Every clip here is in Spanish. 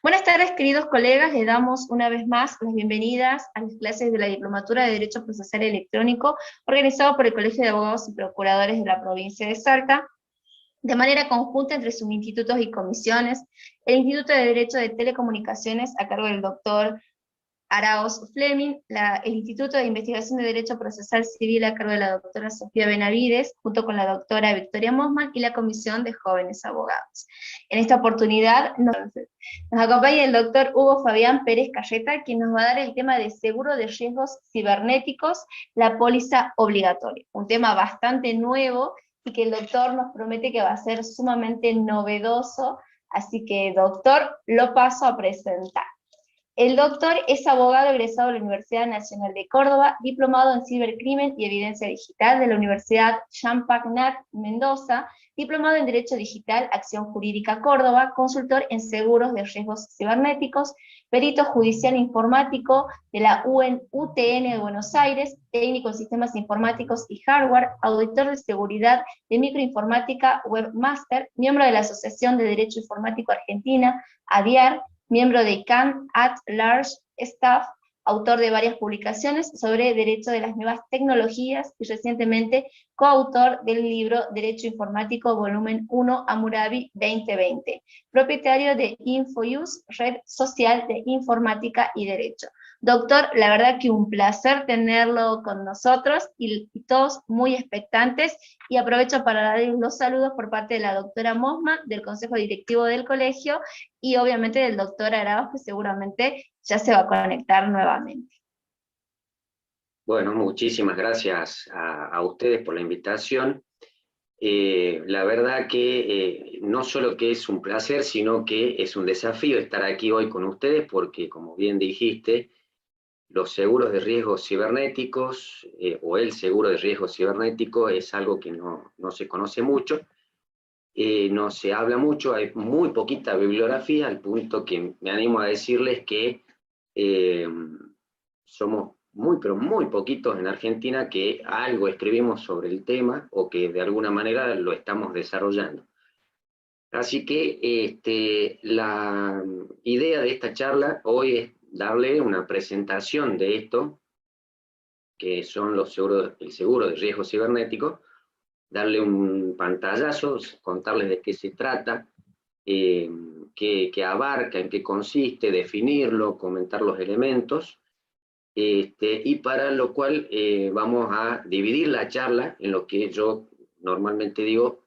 Buenas tardes, queridos colegas. Les damos una vez más las bienvenidas a las clases de la Diplomatura de Derecho Procesal Electrónico, organizado por el Colegio de Abogados y Procuradores de la provincia de Salta, de manera conjunta entre subinstitutos y comisiones, el Instituto de Derecho de Telecomunicaciones, a cargo del doctor Araoz Fleming, el Instituto de Investigación de Derecho Procesal Civil, a cargo de la doctora Sofía Benavides, junto con la doctora Victoria Mosman, y la Comisión de Jóvenes Abogados. En esta oportunidad nos acompaña el doctor Hugo Fabián Pérez Cayeta, quien nos va a dar el tema de seguro de riesgos cibernéticos, la póliza obligatoria. Un tema bastante nuevo y que el doctor nos promete que va a ser sumamente novedoso, así que, doctor, lo paso a presentar. El doctor es abogado egresado de la Universidad Nacional de Córdoba, diplomado en Cibercrimen y Evidencia Digital de la Universidad Champagnat Mendoza, diplomado en Derecho Digital, Acción Jurídica Córdoba, consultor en seguros de riesgos cibernéticos, perito judicial informático de la UTN de Buenos Aires, técnico en sistemas informáticos y hardware, auditor de seguridad de microinformática Webmaster, miembro de la Asociación de Derecho Informático Argentina, ADIAR, miembro de CAN at Large Staff, autor de varias publicaciones sobre derecho de las nuevas tecnologías y recientemente coautor del libro Derecho Informático Volumen 1 Hammurabi 2020, propietario de InfoUse, red social de informática y derecho. Doctor, la verdad que un placer tenerlo con nosotros y todos muy expectantes, y aprovecho para darle los saludos por parte de la doctora Mosman, del Consejo Directivo del Colegio, y obviamente del doctor Arauz, que seguramente ya se va a conectar nuevamente. Bueno, muchísimas gracias a ustedes por la invitación. La verdad que no solo que es un placer, sino que es un desafío estar aquí hoy con ustedes, porque como bien dijiste, los seguros de riesgos cibernéticos, o el seguro de riesgo cibernético, es algo que no se conoce mucho, no se habla mucho, hay muy poquita bibliografía, al punto que me animo a decirles que somos pero muy poquitos en Argentina que algo escribimos sobre el tema o que de alguna manera lo estamos desarrollando. Así que la idea de esta charla hoy es darle una presentación de esto, que son el seguro de riesgo cibernético, darle un pantallazo, contarles de qué se trata, qué abarca, en qué consiste, definirlo, comentar los elementos, y para lo cual vamos a dividir la charla en lo que yo normalmente digo,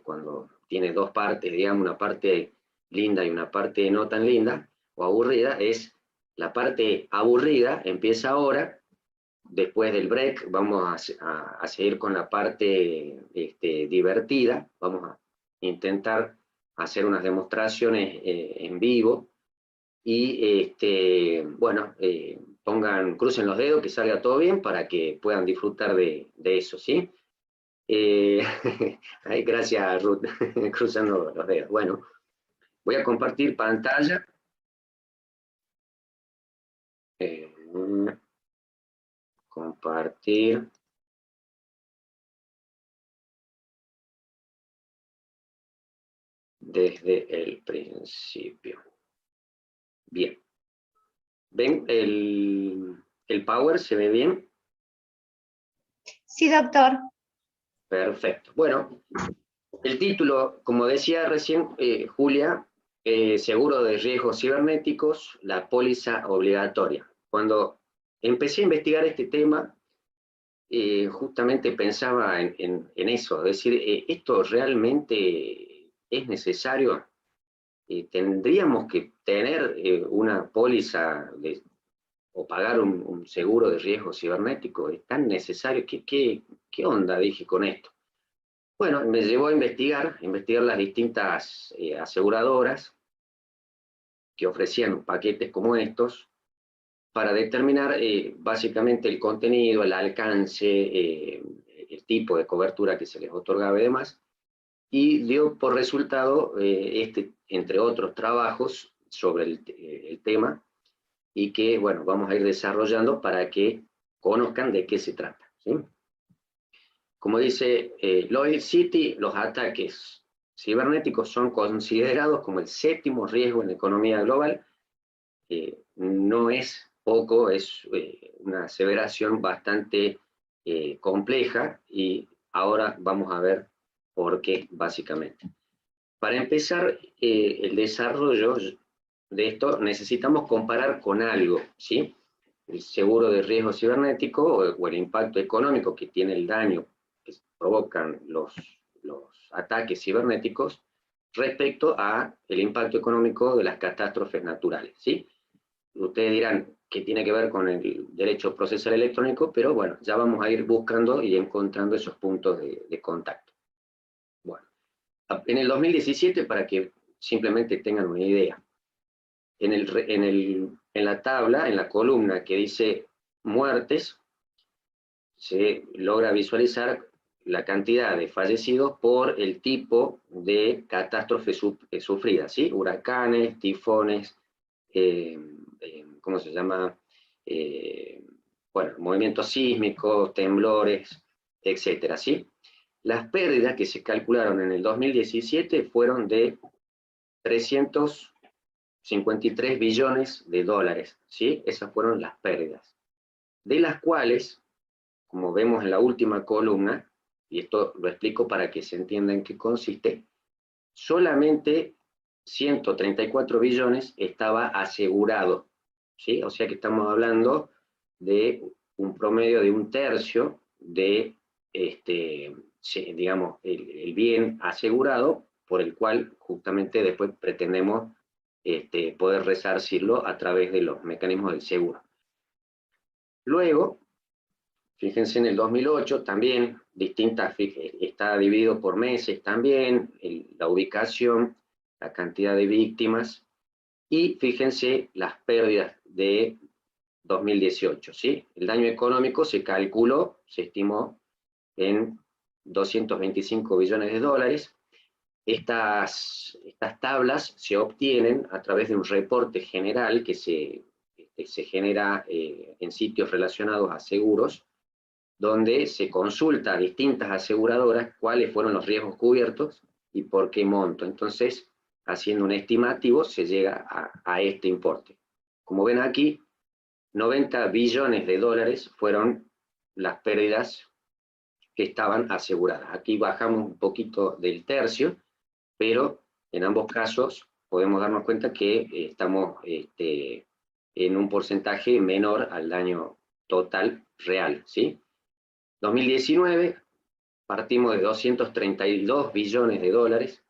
cuando tiene dos partes, digamos, una parte linda y una parte no tan linda, o aburrida, es la parte aburrida, empieza ahora, después del break vamos a seguir con la parte divertida, vamos a intentar hacer unas demostraciones en vivo, y bueno, crucen los dedos, que salga todo bien para que puedan disfrutar de eso, ¿sí? Gracias, Ruth, cruzando los dedos. Bueno, voy a compartir pantalla. Compartir. Desde el principio. Bien. ¿Ven el Power? ¿Se ve bien? Sí, doctor. Perfecto. Bueno, el título, como decía recién Julia, seguro de riesgos cibernéticos, la póliza obligatoria. Cuando empecé a investigar este tema, justamente pensaba en eso, es decir, ¿esto realmente es necesario? ¿Tendríamos que tener una póliza o pagar un seguro de riesgo cibernético? ¿Es tan necesario? ¿Qué onda? Dije con esto. Bueno, me llevó a investigar las distintas aseguradoras que ofrecían paquetes como estos, para determinar básicamente el contenido, el alcance, el tipo de cobertura que se les otorgaba y demás, y dio por resultado entre otros trabajos sobre el tema, y que, bueno, vamos a ir desarrollando para que conozcan de qué se trata, ¿sí? Como dice Lloyd City, los ataques cibernéticos son considerados como el séptimo riesgo en la economía global. No es poco, es una aseveración bastante compleja, y ahora vamos a ver por qué, básicamente. Para empezar el desarrollo de esto, necesitamos comparar con algo, ¿sí? El seguro de riesgo cibernético o el impacto económico que tiene el daño que provocan los ataques cibernéticos respecto a el impacto económico de las catástrofes naturales, ¿sí? Ustedes dirán que tiene que ver con el derecho procesal electrónico, pero bueno, ya vamos a ir buscando y encontrando esos puntos de contacto. Bueno, en el 2017, para que simplemente tengan una idea, en la tabla, en la columna que dice muertes, se logra visualizar la cantidad de fallecidos por el tipo de catástrofe sufrida, ¿sí? Huracanes, tifones, ¿cómo se llama? Bueno, movimientos sísmicos, temblores, etcétera, ¿sí? Las pérdidas que se calcularon en el 2017 fueron de 353 billones de dólares, ¿sí? Esas fueron las pérdidas, de las cuales, como vemos en la última columna, y esto lo explico para que se entienda en qué consiste, solamente 134 billones estaba asegurado, ¿sí? O sea que estamos hablando de un promedio de un tercio de, digamos, el bien asegurado, por el cual justamente después pretendemos poder resarcirlo a través de los mecanismos del seguro. Luego, fíjense en el 2008 también, está dividido por meses también, la ubicación, la cantidad de víctimas, y fíjense las pérdidas de 2018, ¿sí? El daño económico se calculó, se estimó en 225 billones de dólares. Estas tablas se obtienen a través de un reporte general que se genera en sitios relacionados a seguros, donde se consulta a distintas aseguradoras cuáles fueron los riesgos cubiertos y por qué monto. Entonces, haciendo un estimativo, se llega a este importe. Como ven aquí, 90 billones de dólares fueron las pérdidas que estaban aseguradas. Aquí bajamos un poquito del tercio, pero en ambos casos podemos darnos cuenta que estamos en un porcentaje menor al daño total real, ¿sí? 2019 partimos de 232 billones de dólares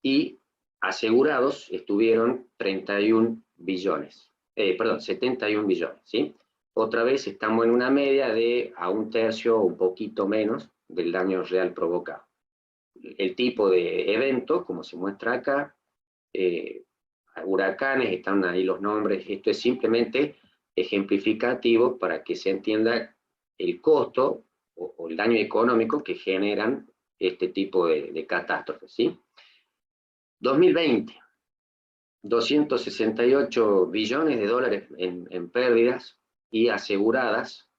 y asegurados estuvieron 71 billones, 71 billones, ¿sí? Otra vez estamos en una media de a un tercio o un poquito menos del daño real provocado. El tipo de evento, como se muestra acá, huracanes, están ahí los nombres, esto es simplemente ejemplificativo para que se entienda el costo o el daño económico que generan este tipo de catástrofes, ¿sí? 2020, 268 billones de dólares en pérdidas y aseguradas,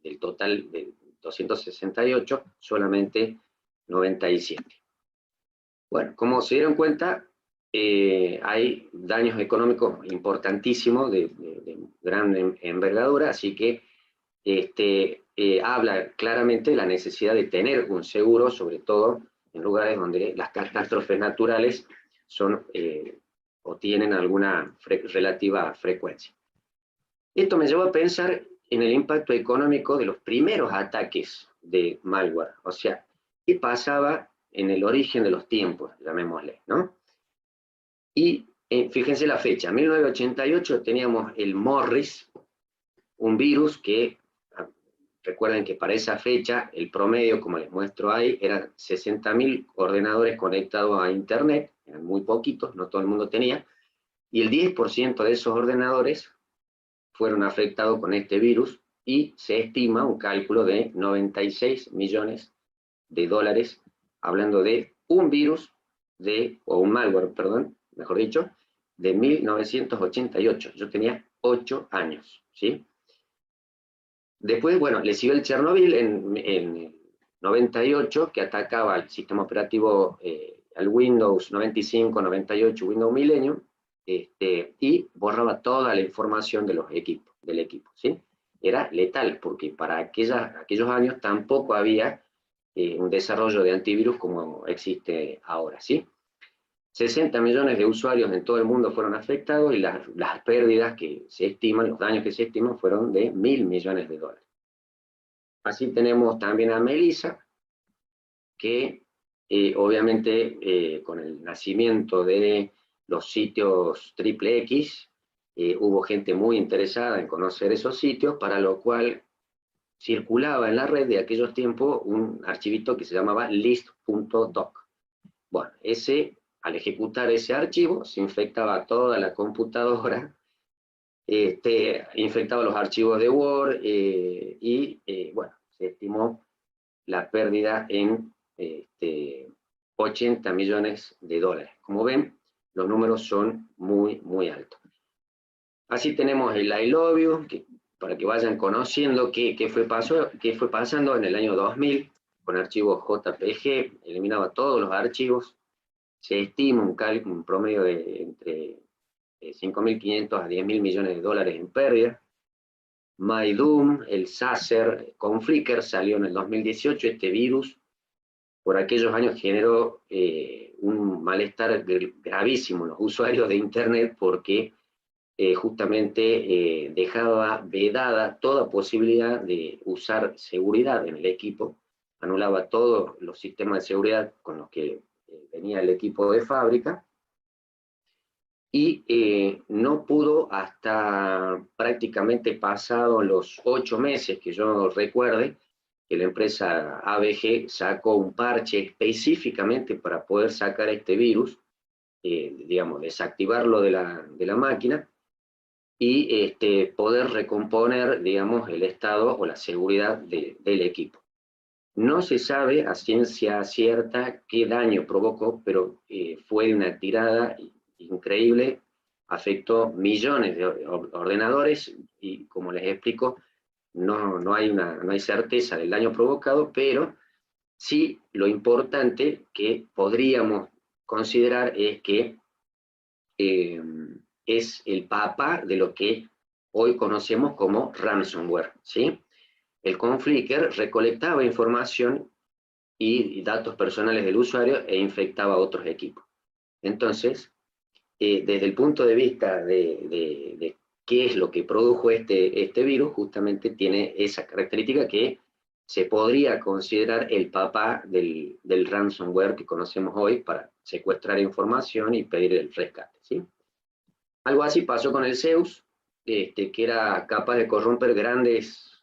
del total de 268, solamente 97. Bueno, como se dieron cuenta, hay daños económicos importantísimos de gran envergadura, así que habla claramente de la necesidad de tener un seguro, sobre todo en lugares donde las catástrofes naturales son o tienen alguna relativa frecuencia. Esto me llevó a pensar en el impacto económico de los primeros ataques de malware, o sea, qué pasaba en el origen de los tiempos, llamémosle, ¿no? Y fíjense la fecha, en 1988 teníamos el Morris, un virus que, recuerden que para esa fecha, el promedio, como les muestro ahí, eran 60.000 ordenadores conectados a Internet, eran muy poquitos, no todo el mundo tenía, y el 10% de esos ordenadores fueron afectados con este virus, y se estima un cálculo de 96 millones de dólares, hablando de un virus, o un malware, perdón, mejor dicho, de 1988. Yo tenía 8 años, ¿sí? Después, bueno, le siguió el Chernobyl en 98, que atacaba al sistema operativo, al Windows 95, 98, Windows Millennium, y borraba toda la información de del equipo, ¿sí? Era letal, porque para aquellos años tampoco había un desarrollo de antivirus como existe ahora, ¿sí? 60 millones de usuarios en todo el mundo fueron afectados y las pérdidas que se estiman, los daños que se estiman fueron de 1.000 millones de dólares. Así tenemos también a Melissa, que obviamente con el nacimiento de los sitios triple X, hubo gente muy interesada en conocer esos sitios, para lo cual circulaba en la red de aquellos tiempos un archivito que se llamaba list.doc. Bueno, al ejecutar ese archivo, se infectaba toda la computadora, infectaba los archivos de Word, bueno, se estimó la pérdida en 80 millones de dólares. Como ven, los números son muy, muy altos. Así tenemos el I Love You, para que vayan conociendo qué fue pasando en el año 2000, con archivos JPG, eliminaba todos los archivos. Se estima un promedio de entre 5.500 a 10.000 millones de dólares en pérdida. MyDoom, el Sacer con Flickr salió en el 2018. Este virus, por aquellos años, generó un malestar gravísimo en los usuarios de Internet, porque justamente dejaba vedada toda posibilidad de usar seguridad en el equipo, anulaba todos los sistemas de seguridad con los que venía el equipo de fábrica, y no pudo, hasta prácticamente pasados los 8 meses que yo recuerde, que la empresa AVG sacó un parche específicamente para poder sacar este virus, digamos, desactivarlo de la máquina, y poder recomponer, digamos, el estado o la seguridad del equipo. No se sabe a ciencia cierta qué daño provocó, pero fue una tirada increíble, afectó millones de ordenadores, y como les explico, no hay certeza del daño provocado, pero sí lo importante que podríamos considerar es que es el papá de lo que hoy conocemos como ransomware, ¿sí? El Conflicker recolectaba información y datos personales del usuario e infectaba a otros equipos. Entonces, desde el punto de vista de qué es lo que produjo este virus, justamente tiene esa característica que se podría considerar el papá del ransomware que conocemos hoy, para secuestrar información y pedir el rescate, ¿sí? Algo así pasó con el Zeus, que era capaz de corromper grandes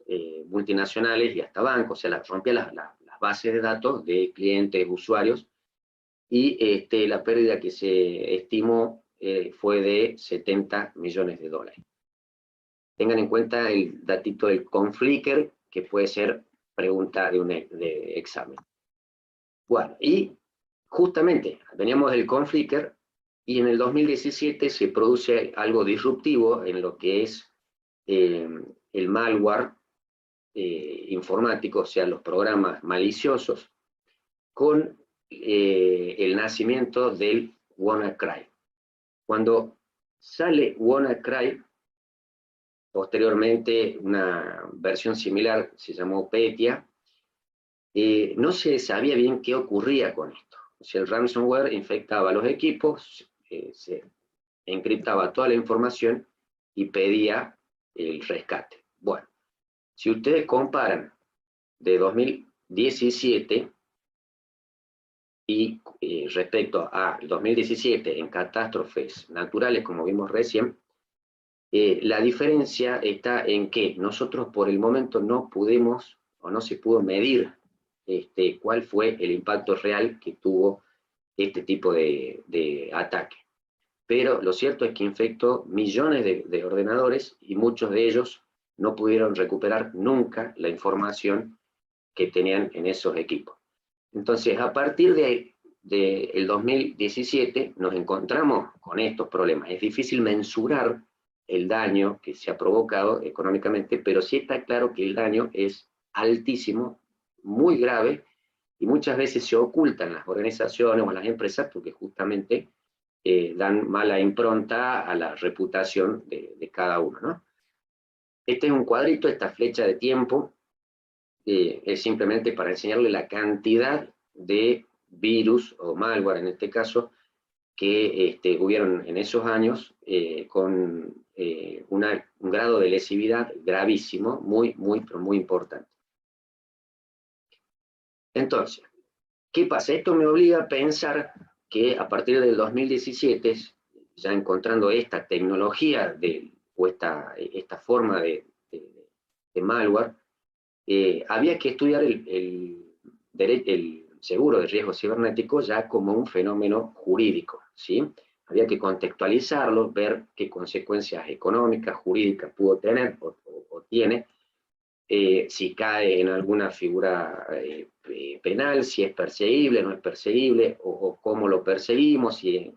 multinacionales y hasta bancos, o sea, rompía las bases de datos de clientes, usuarios, y la pérdida que se estimó fue de 70 millones de dólares. Tengan en cuenta el datito del Conflicker, que puede ser pregunta de examen. Bueno, y justamente veníamos del Conflicker, y en el 2017 se produce algo disruptivo en lo que es el malware informático, o sea, los programas maliciosos, con el nacimiento del WannaCry. Cuando sale WannaCry, posteriormente una versión similar se llamó Petya, no se sabía bien qué ocurría con esto. O sea, el ransomware infectaba a los equipos, se encriptaba toda la información y pedía el rescate. Bueno, si ustedes comparan de 2017 y respecto a 2017 en catástrofes naturales, como vimos recién, la diferencia está en que nosotros por el momento no pudimos o no se pudo medir cuál fue el impacto real que tuvo este tipo de ataque. Pero lo cierto es que infectó millones de ordenadores, y muchos de ellos no pudieron recuperar nunca la información que tenían en esos equipos. Entonces, a partir del 2017 nos encontramos con estos problemas. Es difícil mensurar el daño que se ha provocado económicamente, pero sí está claro que el daño es altísimo, muy grave, y muchas veces se ocultan las organizaciones o las empresas porque justamente dan mala impronta a la reputación de cada uno, ¿no? Este es un cuadrito, esta flecha de tiempo, es simplemente para enseñarle la cantidad de virus o malware en este caso que hubieron en esos años con un grado de lesividad gravísimo, pero muy importante. Entonces, ¿qué pasa? Esto me obliga a pensar que a partir del 2017, ya encontrando esta tecnología o esta forma de malware, había que estudiar el seguro de riesgo cibernético ya como un fenómeno jurídico, ¿sí? Había que contextualizarlo, ver qué consecuencias económicas, jurídicas pudo tener o tiene, si cae en alguna figura penal, si es perseguible, no es perseguible, o cómo lo perseguimos, si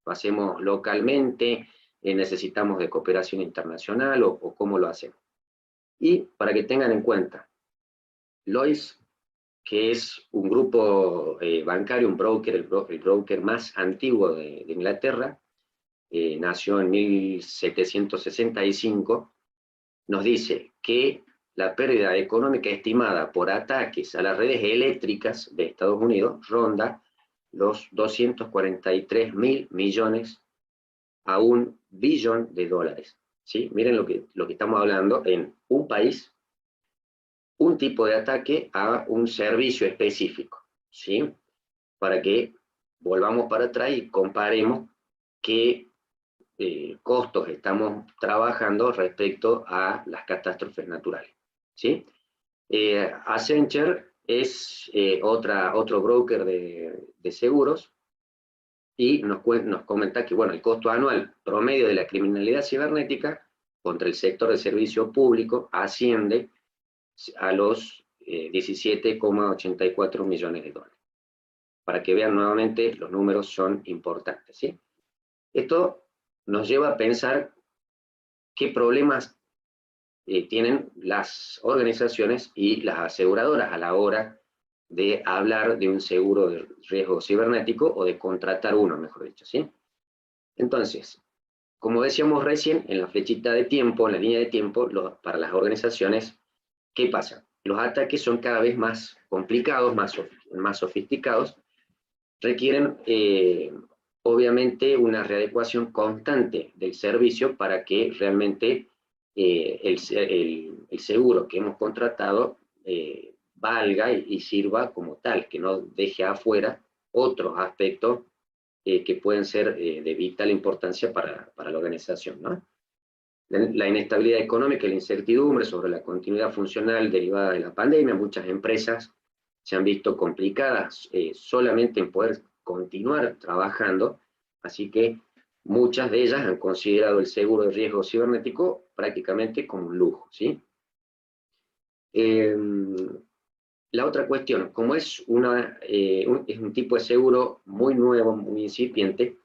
lo hacemos localmente, necesitamos de cooperación internacional, o cómo lo hacemos. Y para que tengan en cuenta, Lloyds, que es un grupo bancario, un broker, el broker más antiguo de Inglaterra, nació en 1765, nos dice que la pérdida económica estimada por ataques a las redes eléctricas de Estados Unidos ronda los 243.000 millones a $1 billón. ¿Sí? Miren lo que estamos hablando en un país, un tipo de ataque a un servicio específico, ¿sí? Para que volvamos para atrás y comparemos qué costos estamos trabajando respecto a las catástrofes naturales, ¿sí? Accenture es otro broker de seguros, y nos comenta que, bueno, el costo anual promedio de la criminalidad cibernética contra el sector de servicio público asciende a los 17,84 millones de dólares. Para que vean nuevamente, los números son importantes, ¿sí? Esto nos lleva a pensar qué problemas tienen las organizaciones y las aseguradoras a la hora de hablar de un seguro de riesgo cibernético o de contratar uno, mejor dicho, ¿sí? Entonces, como decíamos recién, en la flechita de tiempo, en la línea de tiempo, para las organizaciones, ¿qué pasa? Los ataques son cada vez más complicados, más sofisticados, requieren obviamente una readecuación constante del servicio para que realmente el seguro que hemos contratado valga y sirva como tal, que no deje afuera otros aspectos que pueden ser de vital importancia para la organización, ¿no? La inestabilidad económica y la incertidumbre sobre la continuidad funcional derivada de la pandemia, muchas empresas se han visto complicadas solamente en poder continuar trabajando, así que muchas de ellas han considerado el seguro de riesgo cibernético prácticamente como un lujo, ¿sí? La otra cuestión, como es un tipo de seguro muy nuevo, muy incipiente,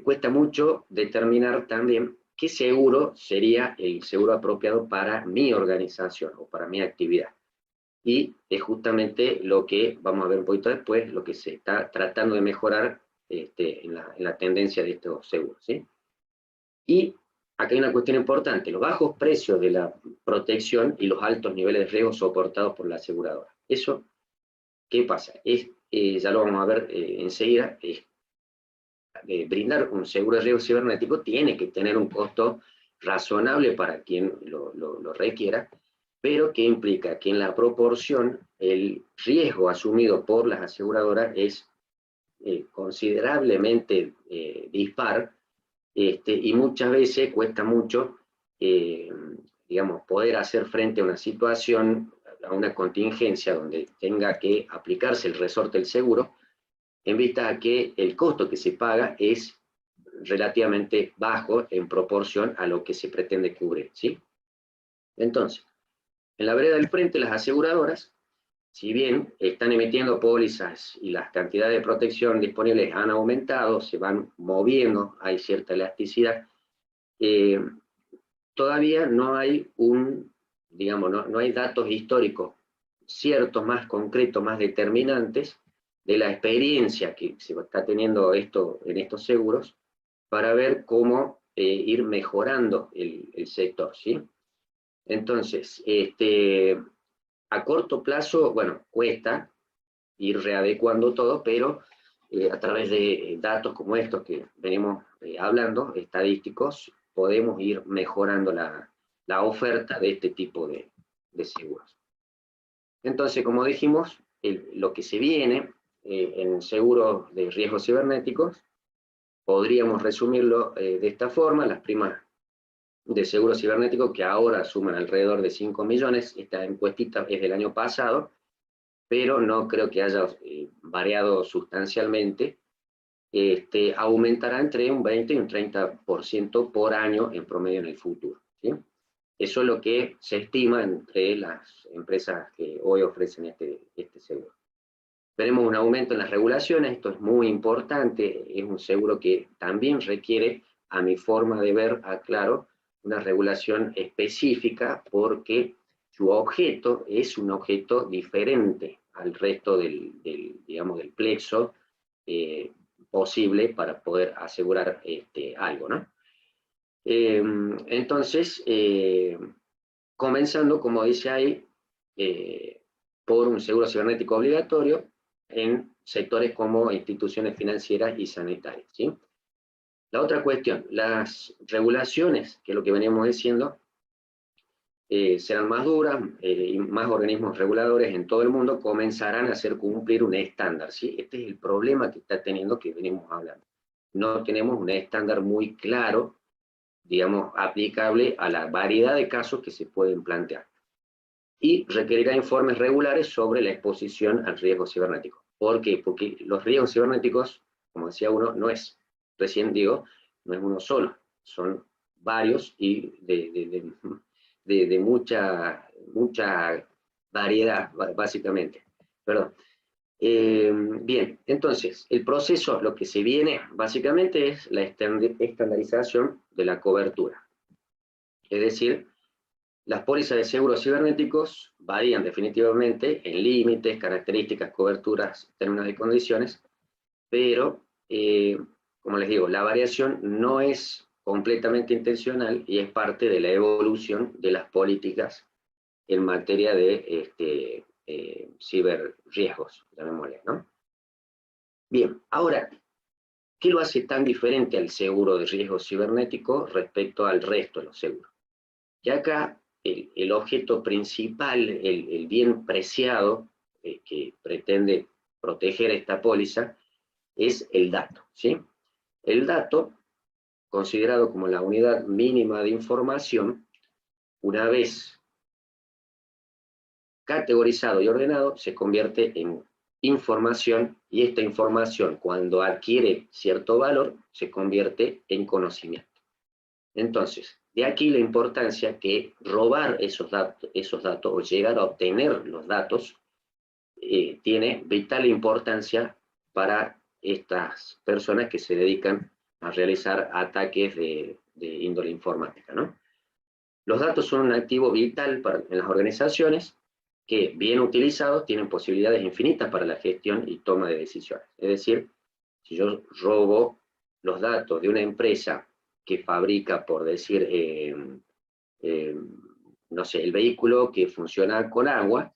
cuesta mucho determinar también qué seguro sería el seguro apropiado para mi organización o para mi actividad. Y es justamente lo que vamos a ver un poquito después, lo que se está tratando de mejorar en la tendencia de estos seguros, ¿sí? Y acá hay una cuestión importante, los bajos precios de la protección y los altos niveles de riesgo soportados por la aseguradora. Eso, ¿qué pasa? Ya lo vamos a ver enseguida, brindar un seguro de riesgo cibernético tiene que tener un costo razonable para quien lo requiera, pero que implica que en la proporción el riesgo asumido por las aseguradoras es considerablemente dispar, y muchas veces cuesta mucho, digamos, poder hacer frente a una situación, a una contingencia donde tenga que aplicarse el resorte del seguro, en vista a que el costo que se paga es relativamente bajo en proporción a lo que se pretende cubrir, ¿sí? Entonces, en la vereda del frente, las aseguradoras, si bien están emitiendo pólizas y las cantidades de protección disponibles han aumentado, se van moviendo, hay cierta elasticidad, todavía no hay no hay datos históricos ciertos, más concretos, más determinantes de la experiencia que se está teniendo en estos seguros, para ver cómo ir mejorando el sector, ¿sí? Entonces, a corto plazo, bueno, cuesta ir readecuando todo, pero a través de datos como estos que venimos hablando, estadísticos, podemos ir mejorando la oferta de este tipo de seguros. Entonces, como dijimos, lo que se viene en seguros de riesgos cibernéticos, podríamos resumirlo de esta forma: las primas de seguro cibernético, que ahora suman alrededor de 5 millones, esta encuestita es del año pasado, pero no creo que haya variado sustancialmente, aumentará entre un 20 y un 30% por año en promedio en el futuro, ¿sí? Eso es lo que se estima entre las empresas que hoy ofrecen este seguro. Veremos un aumento en las regulaciones, esto es muy importante, es un seguro que también requiere, a mi forma de ver, aclaro, una regulación específica, porque su objeto es un objeto diferente al resto digamos, del plexo posible para poder asegurar algo, ¿no? Entonces, comenzando, como dice ahí, por un seguro cibernético obligatorio en sectores como instituciones financieras y sanitarias, ¿sí? La otra cuestión, las regulaciones, que es lo que veníamos diciendo, serán más duras, y más organismos reguladores en todo el mundo comenzarán a hacer cumplir un estándar, ¿sí? Este es el problema que está teniendo, que venimos hablando. No tenemos un estándar muy claro, digamos, aplicable a la variedad de casos que se pueden plantear. Y requerirá informes regulares sobre la exposición al riesgo cibernético. ¿Por qué? Porque los riesgos cibernéticos, como decía uno, recién digo, no es uno solo, son varios y de mucha variedad, básicamente. Perdón. Bien, entonces, el proceso, lo que se viene básicamente es la estandarización de la cobertura. Es decir, las pólizas de seguros cibernéticos varían definitivamente en límites, características, coberturas, términos y condiciones, pero, como les digo, la variación no es completamente intencional y es parte de la evolución de las políticas en materia de ciberriesgos, llamémosle, ¿no? Bien, ahora, ¿qué lo hace tan diferente al seguro de riesgo cibernético respecto al resto de los seguros? Que acá el objeto principal, el bien preciado que pretende proteger esta póliza, es el dato, ¿sí? El dato, considerado como la unidad mínima de información, una vez categorizado y ordenado, se convierte en información, y esta información, cuando adquiere cierto valor, se convierte en conocimiento. Entonces, de aquí la importancia que robar esos datos o llegar a obtener los datos tiene vital importancia para estas personas que se dedican a realizar ataques de índole informática, ¿no? Los datos son un activo vital en las organizaciones que, bien utilizados, tienen posibilidades infinitas para la gestión y toma de decisiones. Es decir, si yo robo los datos de una empresa que fabrica, por decir, no sé, el vehículo que funciona con agua,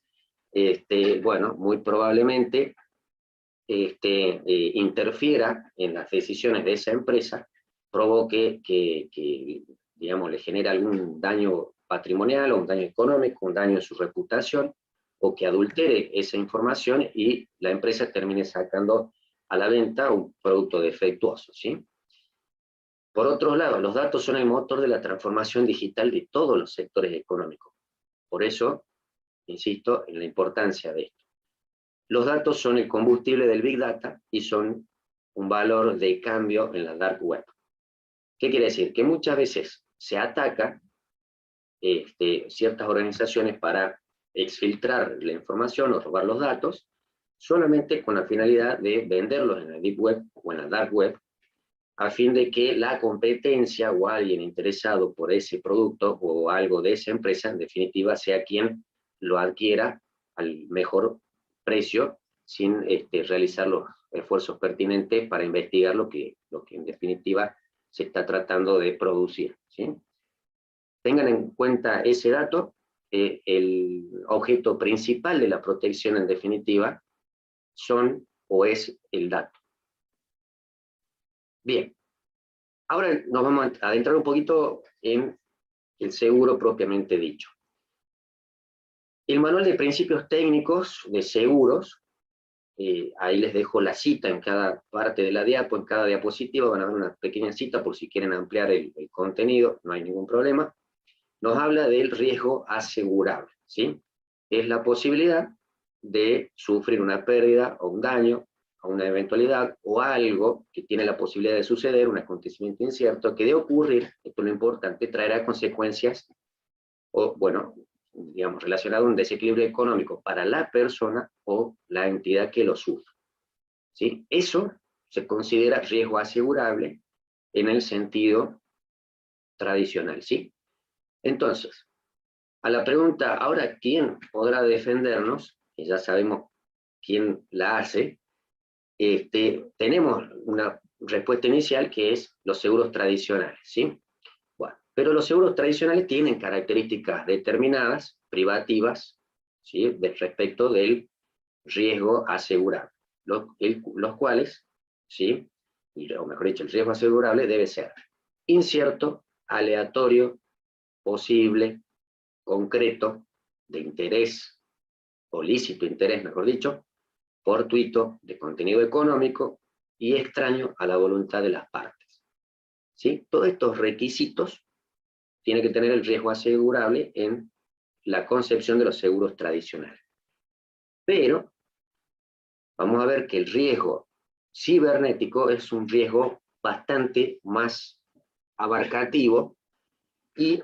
bueno, muy probablemente interfiera en las decisiones de esa empresa, provoque que, digamos, le genere algún daño patrimonial o un daño económico, un daño en su reputación, o que adultere esa información y la empresa termine sacando a la venta un producto defectuoso, ¿sí? Por otro lado, los datos son el motor de la transformación digital de todos los sectores económicos. Por eso, insisto en la importancia de esto. Los datos son el combustible del Big Data y son un valor de cambio en la Dark Web. ¿Qué quiere decir? Que muchas veces se ataca ciertas organizaciones para exfiltrar la información o robar los datos, solamente con la finalidad de venderlos en la Deep Web o en la Dark Web, a fin de que la competencia o alguien interesado por ese producto o algo de esa empresa, en definitiva, sea quien lo adquiera al mejor precio sin realizar los esfuerzos pertinentes para investigar lo que en definitiva se está tratando de producir, ¿sí? Tengan en cuenta ese dato. El objeto principal de la protección en definitiva son o es el dato. Bien, ahora nos vamos a adentrar un poquito en el seguro propiamente dicho. El manual de principios técnicos de seguros, ahí les dejo la cita en cada parte de la diapo, en cada diapositiva van a ver una pequeña cita por si quieren ampliar el contenido, no hay ningún problema. Nos habla del riesgo asegurable, ¿sí? Es la posibilidad de sufrir una pérdida o un daño, o una eventualidad, o algo que tiene la posibilidad de suceder, un acontecimiento incierto, que de ocurrir, esto es lo importante, traerá consecuencias, o bueno, digamos, relacionado a un desequilibrio económico para la persona o la entidad que lo sufre, ¿sí? Eso se considera riesgo asegurable en el sentido tradicional, ¿sí? Entonces, a la pregunta, ahora, ¿quién podrá defendernos? Que ya sabemos quién la hace, tenemos una respuesta inicial que es los seguros tradicionales, ¿sí? Bueno, pero los seguros tradicionales tienen características determinadas, privativas, ¿sí? Respecto del riesgo asegurable, los cuales, ¿sí? O mejor dicho, el riesgo asegurable debe ser incierto, aleatorio, posible, concreto, de interés, o lícito interés, mejor dicho, fortuito, de contenido económico, y extraño a la voluntad de las partes, ¿sí? Todos estos requisitos tiene que tener el riesgo asegurable en la concepción de los seguros tradicionales. Pero vamos a ver que el riesgo cibernético es un riesgo bastante más abarcativo, y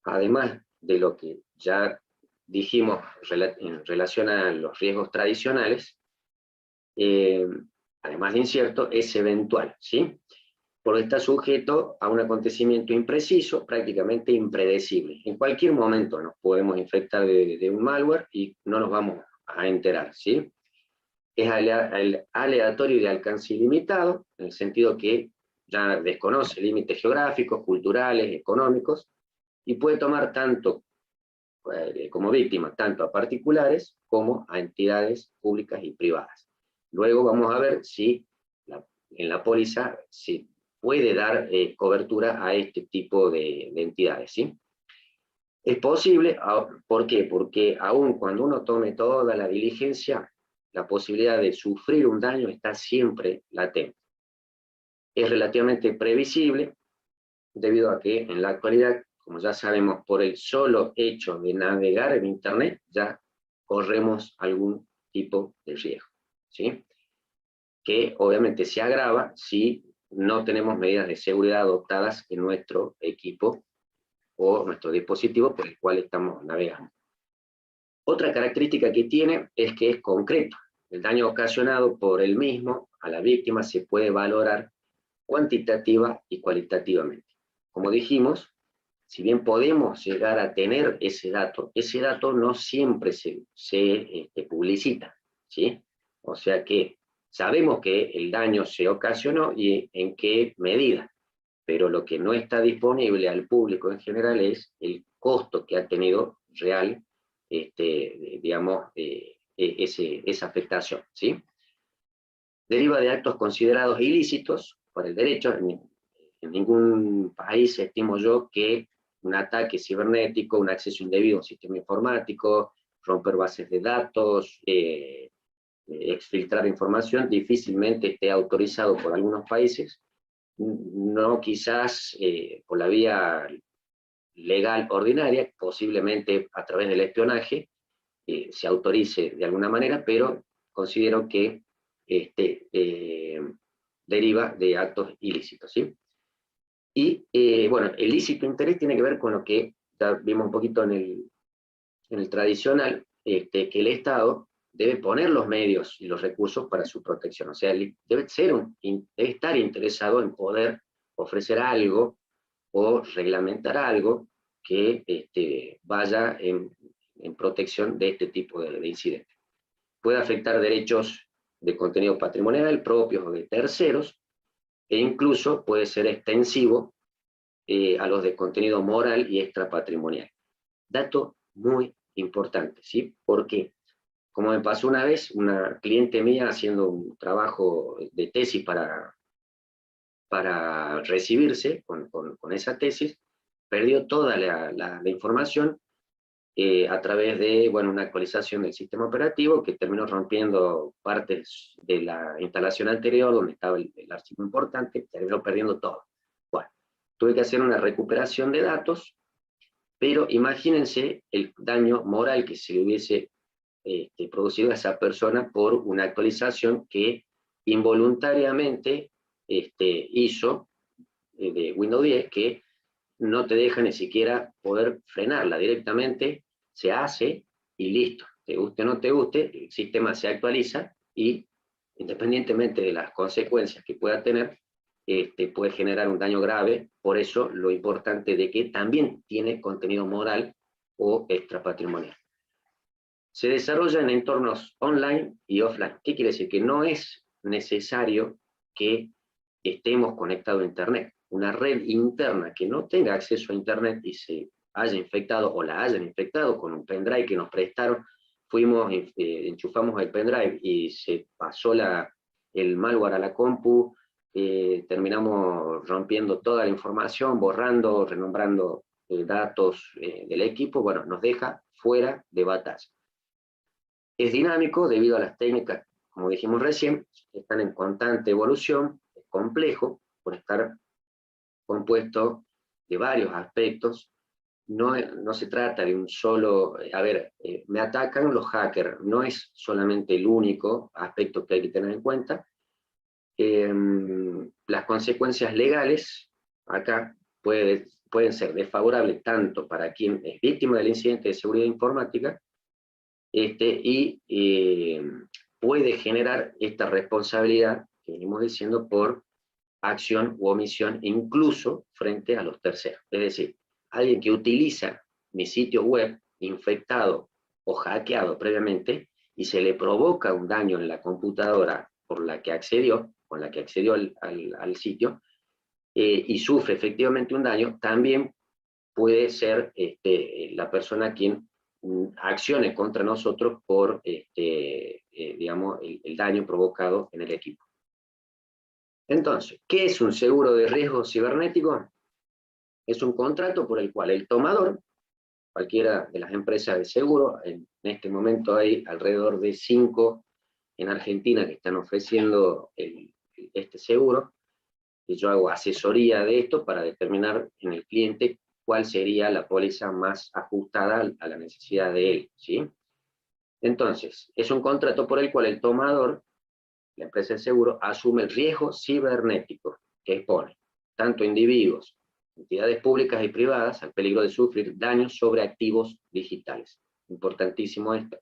además de lo que ya dijimos en relación a los riesgos tradicionales, además de incierto, es eventual, ¿sí? Porque está sujeto a un acontecimiento impreciso, prácticamente impredecible. En cualquier momento nos podemos infectar de un malware y no nos vamos a enterar, ¿sí? Es aleatorio y de alcance ilimitado, en el sentido que ya desconoce límites geográficos, culturales, económicos, y puede tomar tanto como víctima, tanto a particulares como a entidades públicas y privadas. Luego vamos a ver si en la póliza se puede dar cobertura a este tipo de entidades, ¿sí? Es posible, ¿por qué? Porque aun cuando uno tome toda la diligencia, la posibilidad de sufrir un daño está siempre latente. Es relativamente previsible, debido a que en la actualidad, como ya sabemos, por el solo hecho de navegar en Internet, ya corremos algún tipo de riesgo, ¿sí? Que obviamente se agrava si no tenemos medidas de seguridad adoptadas en nuestro equipo o nuestro dispositivo por el cual estamos navegando. Otra característica que tiene es que es concreto. El daño ocasionado por el mismo a la víctima se puede valorar cuantitativa y cualitativamente. Como dijimos, si bien podemos llegar a tener ese dato no siempre se publicita, ¿sí? O sea que sabemos que el daño se ocasionó y en qué medida, pero lo que no está disponible al público en general es el costo que ha tenido real, digamos, esa afectación, ¿sí? Deriva de actos considerados ilícitos por el derecho. En ningún país estimo yo que un ataque cibernético, un acceso indebido a un sistema informático, romper bases de datos, exfiltrar información, difícilmente esté autorizado por algunos países, no quizás por la vía legal ordinaria, posiblemente a través del espionaje, se autorice de alguna manera, pero considero que deriva de actos ilícitos, ¿sí? Y, bueno, el lícito interés tiene que ver con lo que ya vimos un poquito en el tradicional, que el Estado debe poner los medios y los recursos para su protección. O sea, debe estar interesado en poder ofrecer algo o reglamentar algo que vaya en en protección de este tipo de incidentes. Puede afectar derechos de contenido patrimonial propios o de terceros, e incluso puede ser extensivo a los de contenido moral y extrapatrimonial. Dato muy importante, ¿sí? Porque, como me pasó una vez, una cliente mía haciendo un trabajo de tesis para recibirse con esa tesis, perdió toda la información a través de, bueno, una actualización del sistema operativo que terminó rompiendo partes de la instalación anterior, donde estaba el archivo importante, terminó perdiendo todo. Bueno, tuve que hacer una recuperación de datos, pero imagínense el daño moral que se le hubiese producido a esa persona por una actualización que involuntariamente hizo de Windows 10, que no te deja ni siquiera poder frenarla directamente, se hace y listo. Te guste o no te guste, el sistema se actualiza y, independientemente de las consecuencias que pueda tener, puede generar un daño grave. Por eso lo importante de que también tiene contenido moral o extrapatrimonial. Se desarrolla en entornos online y offline. ¿Qué quiere decir? Que no es necesario que estemos conectados a Internet. Una red interna que no tenga acceso a Internet y se haya infectado o la hayan infectado con un pendrive que nos prestaron, enchufamos el pendrive y se pasó el malware a la compu, terminamos rompiendo toda la información, borrando, renombrando datos del equipo, bueno, nos deja fuera de batalla. Es dinámico debido a las técnicas, como dijimos recién, están en constante evolución, es complejo por estar compuesto de varios aspectos. No se trata de un solo, me atacan los hackers, no es solamente el único aspecto que hay que tener en cuenta. Las consecuencias legales acá pueden ser desfavorables tanto para quien es víctima del incidente de seguridad informática, puede generar esta responsabilidad que venimos diciendo por acción u omisión, incluso frente a los terceros. Es decir, alguien que utiliza mi sitio web infectado o hackeado previamente y se le provoca un daño en la computadora con la que accedió al sitio, y sufre efectivamente un daño, también puede ser la persona quien accione contra nosotros por digamos, el daño provocado en el equipo. Entonces, ¿qué es un seguro de riesgo cibernético? Es un contrato por el cual el tomador, cualquiera de las empresas de seguro, en este momento hay alrededor de 5 en Argentina que están ofreciendo este seguro, y yo hago asesoría de esto para determinar en el cliente cuál sería la póliza más ajustada a la necesidad de él, ¿sí? Entonces, es un contrato por el cual el tomador, la empresa de seguro, asume el riesgo cibernético que expone tanto individuos, entidades públicas y privadas al peligro de sufrir daños sobre activos digitales. Importantísimo esto,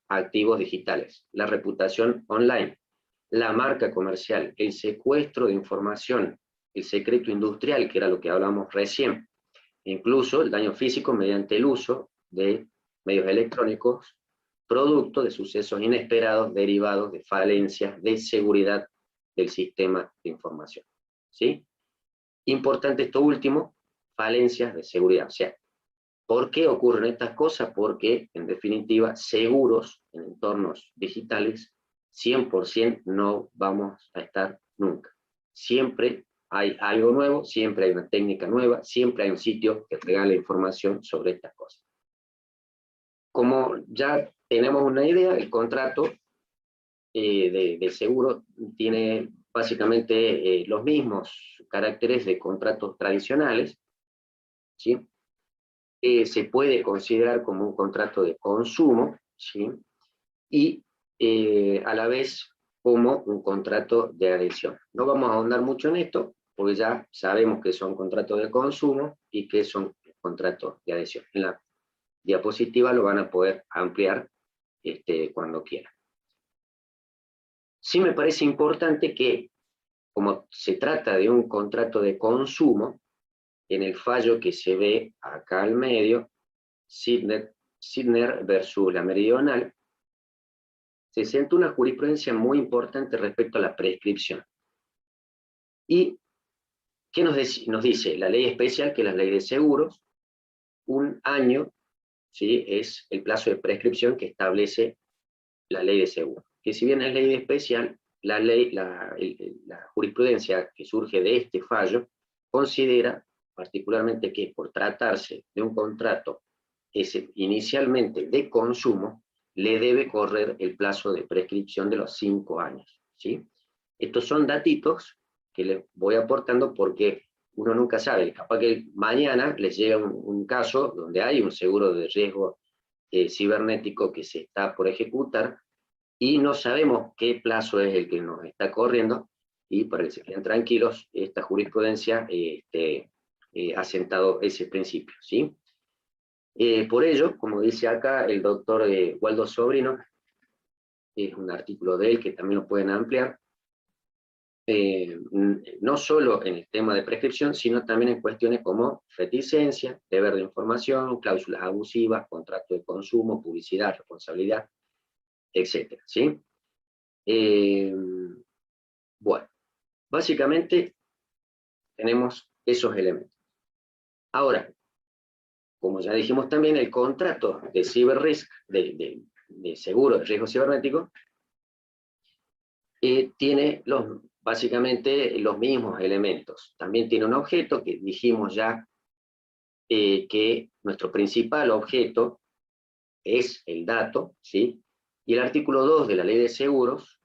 activos digitales, la reputación online, la marca comercial, el secuestro de información, el secreto industrial, que era lo que hablamos recién, incluso el daño físico mediante el uso de medios electrónicos, producto de sucesos inesperados derivados de falencias de seguridad del sistema de información. ¿Sí? Importante esto último, falencias de seguridad. O sea, ¿por qué ocurren estas cosas? Porque, en definitiva, seguros en entornos digitales, 100% no vamos a estar nunca. Siempre hay algo nuevo, siempre hay una técnica nueva, siempre hay un sitio que regala información sobre estas cosas. Como ya tenemos una idea, el contrato de seguro tiene básicamente los mismos caracteres de contratos tradicionales, ¿sí? Se puede considerar como un contrato de consumo, ¿sí? Y a la vez como un contrato de adhesión. No vamos a ahondar mucho en esto, porque ya sabemos que son contratos de consumo y que son contratos de adhesión. En la diapositiva lo van a poder ampliar cuando quieran. Sí me parece importante que, como se trata de un contrato de consumo, en el fallo que se ve acá al medio, Sidnet Sidner versus la Meridional, se sentó una jurisprudencia muy importante respecto a la prescripción. ¿Y qué nos dice la ley especial, que es la ley de seguros? Un año, ¿sí?, es el plazo de prescripción que establece la ley de seguros. Que si bien es ley especial, la jurisprudencia que surge de este fallo considera particularmente que por tratarse de un contrato que es inicialmente de consumo, le debe correr el plazo de prescripción de los 5 años. ¿Sí? Estos son datitos que les voy aportando porque uno nunca sabe, capaz que mañana les llega un caso donde hay un seguro de riesgo cibernético que se está por ejecutar, y no sabemos qué plazo es el que nos está corriendo, y para que se queden tranquilos, esta jurisprudencia ha sentado ese principio, ¿sí? Por ello, como dice acá el doctor Waldo Sobrino, es un artículo de él que también lo pueden ampliar, no solo en el tema de prescripción, sino también en cuestiones como reticencia, deber de información, cláusulas abusivas, contrato de consumo, publicidad, responsabilidad, etcétera, ¿sí? Bueno, básicamente tenemos esos elementos. Ahora, como ya dijimos también, el contrato de cyber risk, de seguro de riesgo cibernético, tiene básicamente los mismos elementos. También tiene un objeto que dijimos ya, que nuestro principal objeto es el dato, ¿sí? Y el artículo 2 de la Ley de Seguros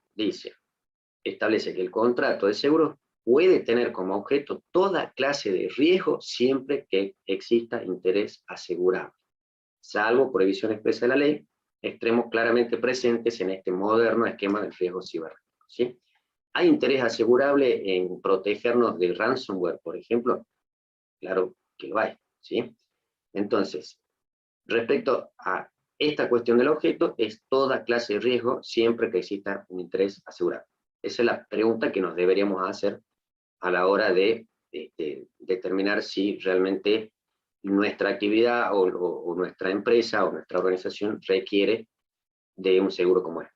establece que el contrato de seguros puede tener como objeto toda clase de riesgo siempre que exista interés asegurable, salvo prohibición expresa de la ley, extremos claramente presentes en este moderno esquema del riesgo cibernético, ¿sí? ¿Hay interés asegurable en protegernos del ransomware, por ejemplo? Claro que lo hay, ¿sí? Entonces, respecto a esta cuestión del objeto, es toda clase de riesgo siempre que exista un interés asegurable. Esa es la pregunta que nos deberíamos hacer a la hora de determinar si realmente nuestra actividad o nuestra empresa o nuestra organización requiere de un seguro como este.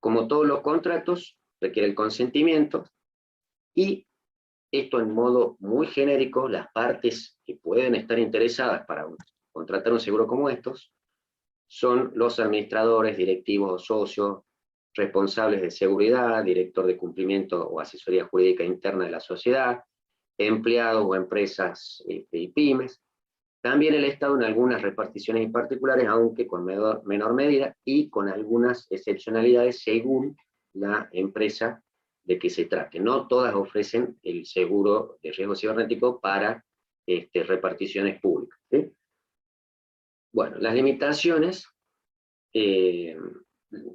Como todos los contratos, requiere el consentimiento, y esto en modo muy genérico, las partes que pueden estar interesadas para contratar un seguro como estos son los administradores, directivos o socios, responsables de seguridad, director de cumplimiento o asesoría jurídica interna de la sociedad, empleados o empresas y pymes, también el Estado en algunas reparticiones particulares, aunque con menor medida, y con algunas excepcionalidades según la empresa de que se trate. No todas ofrecen el seguro de riesgo cibernético para reparticiones públicas, ¿sí? Bueno, las limitaciones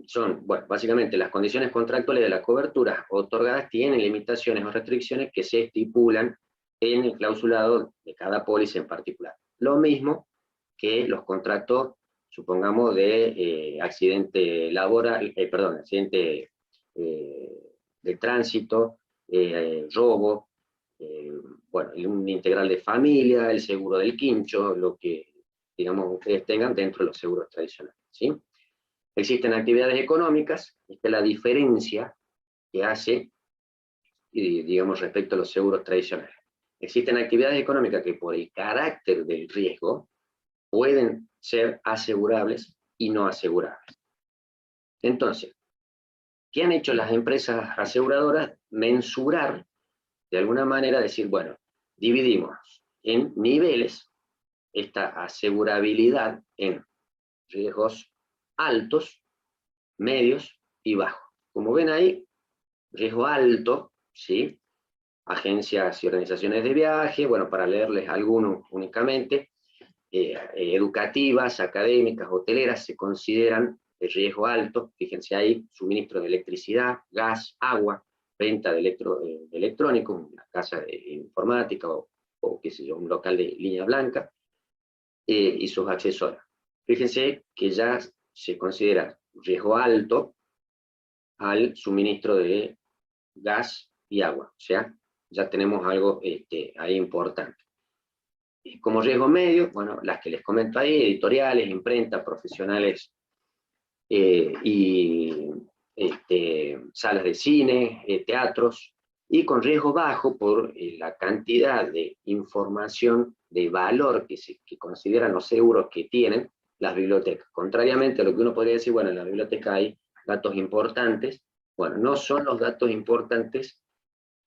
son, bueno, básicamente las condiciones contractuales de la cobertura otorgadas tienen limitaciones o restricciones que se estipulan en el clausulado de cada póliza en particular. Lo mismo que los contratos, supongamos, de accidente laboral, accidente de tránsito, robo, bueno, un integral de familia, el seguro del quincho, lo que, digamos, ustedes tengan dentro de los seguros tradicionales, ¿sí? Existen actividades económicas, esta es la diferencia que hace, digamos, respecto a los seguros tradicionales. Existen actividades económicas que por el carácter del riesgo pueden ser asegurables y no asegurables. Entonces, ¿qué han hecho las empresas aseguradoras? Mensurar, de alguna manera, decir, bueno, dividimos en niveles esta asegurabilidad en riesgos altos, medios y bajos. Como ven ahí, riesgo alto, ¿sí? Agencias y organizaciones de viaje, bueno, para leerles algunos únicamente, educativas, académicas, hoteleras, se consideran de riesgo alto, fíjense ahí, suministro de electricidad, gas, agua, venta de electrónico, una casa de informática o qué sé yo, un local de línea blanca, y sus accesorios. Fíjense que ya se considera riesgo alto al suministro de gas y agua, o sea, ya tenemos algo ahí importante. Como riesgo medio, bueno, las que les comento ahí, editoriales, imprenta, profesionales y salas de cine, teatros, y con riesgo bajo por la cantidad de información de valor que consideran los seguros que tienen las bibliotecas. Contrariamente a lo que uno podría decir, bueno, en la biblioteca hay datos importantes, bueno, no son los datos importantes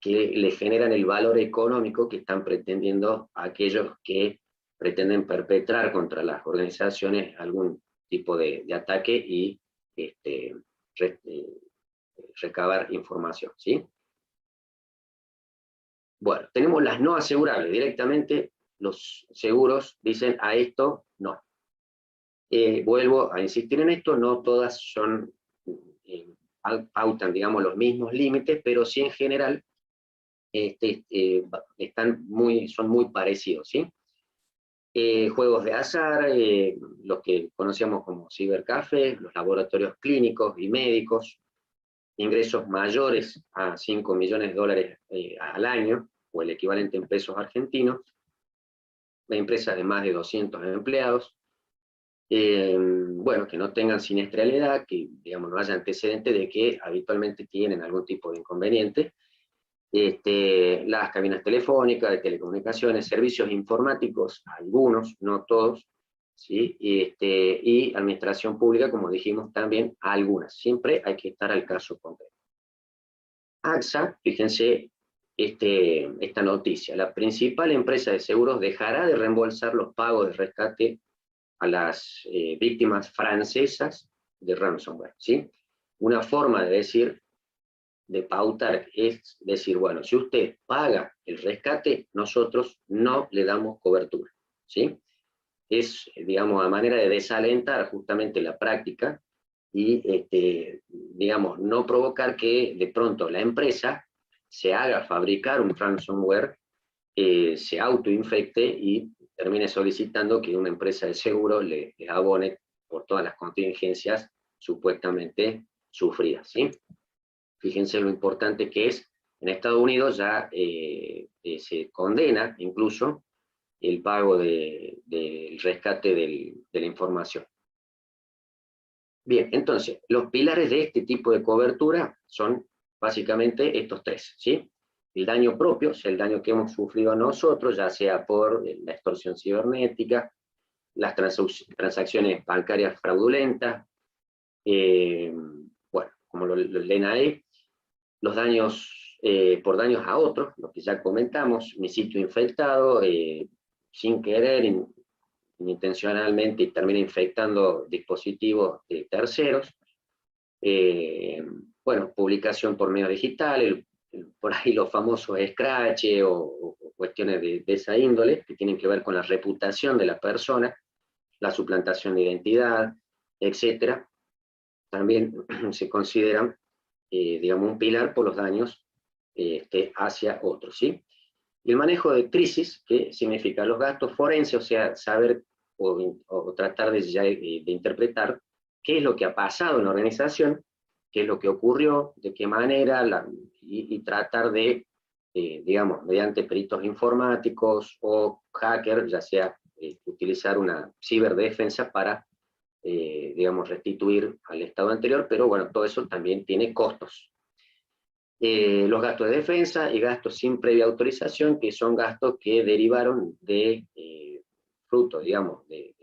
que le generan el valor económico que están pretendiendo aquellos que pretenden perpetrar contra las organizaciones algún tipo de ataque y re, recabar información, ¿sí? Bueno, tenemos las no asegurables. Directamente los seguros dicen a esto no. Vuelvo a insistir en esto, no todas son, pautan, digamos, los mismos límites, pero sí en general son muy parecidos, ¿sí? Juegos de azar, los que conocíamos como cibercafé, los laboratorios clínicos y médicos, ingresos mayores a 5 millones de dólares al año, o el equivalente en pesos argentinos, empresas de más de 200 empleados, bueno, que no tengan siniestralidad, que digamos no haya antecedentes de que habitualmente tienen algún tipo de inconveniente, las cabinas telefónicas, de telecomunicaciones, servicios informáticos, algunos, no todos, ¿sí? Y administración pública, como dijimos también, algunas. Siempre hay que estar al caso concreto. AXA, fíjense esta noticia, la principal empresa de seguros dejará de reembolsar los pagos de rescate a las víctimas francesas de ransomware, ¿sí? Una forma de decir, de pautar, es decir, bueno, si usted paga el rescate, nosotros no le damos cobertura, ¿sí? Es, digamos, a manera de desalentar justamente la práctica y, digamos, no provocar que de pronto la empresa se haga fabricar un ransomware, se autoinfecte y termine solicitando que una empresa de seguro le abone por todas las contingencias supuestamente sufridas, ¿sí? Fíjense lo importante que es, en Estados Unidos ya se condena incluso el pago del rescate de la información. Bien, entonces, los pilares de este tipo de cobertura son básicamente estos tres, ¿sí? El daño propio, o sea, el daño que hemos sufrido nosotros, ya sea por la extorsión cibernética, las transacciones bancarias fraudulentas, bueno, como lo leen ahí, los daños por daños a otros, lo que ya comentamos, mi sitio infectado, sin querer, inintencionalmente, y termina infectando dispositivos de terceros. Bueno, publicación por medio digital, por ahí los famosos scratch o cuestiones de esa índole, que tienen que ver con la reputación de la persona, la suplantación de identidad, etc. También se consideran, digamos, un pilar por los daños hacia otros, ¿sí? Y el manejo de crisis, que significa los gastos forenses, o sea, saber o tratar de interpretar qué es lo que ha pasado en la organización, qué es lo que ocurrió, de qué manera, y tratar de, digamos, mediante peritos informáticos o hacker, ya sea utilizar una ciberdefensa para, digamos, restituir al estado anterior, pero bueno, todo eso también tiene costos. Los gastos de defensa y gastos sin previa autorización, que son gastos que derivaron de fruto, digamos, de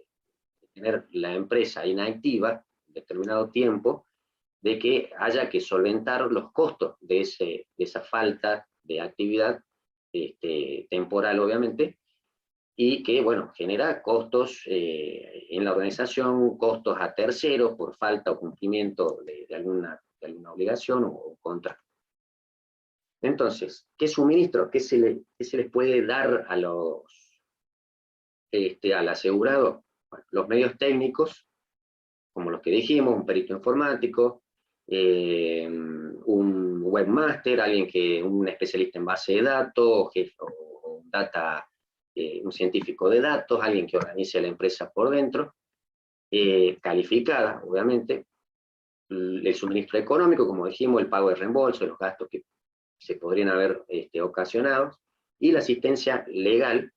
tener la empresa inactiva determinado tiempo, de que haya que solventar los costos de esa falta de actividad temporal, obviamente, y que, bueno, genera costos en la organización, costos a terceros por falta o cumplimiento de alguna obligación o contrato. Entonces, ¿qué suministro? ¿Qué se les puede dar a al asegurado? Bueno, los medios técnicos, como los que dijimos, un perito informático, un webmaster, un especialista en base de datos, o un científico de datos, alguien que organice la empresa por dentro, calificada, obviamente, el suministro económico, como dijimos, el pago de reembolso, los gastos que se podrían haber ocasionado, y la asistencia legal,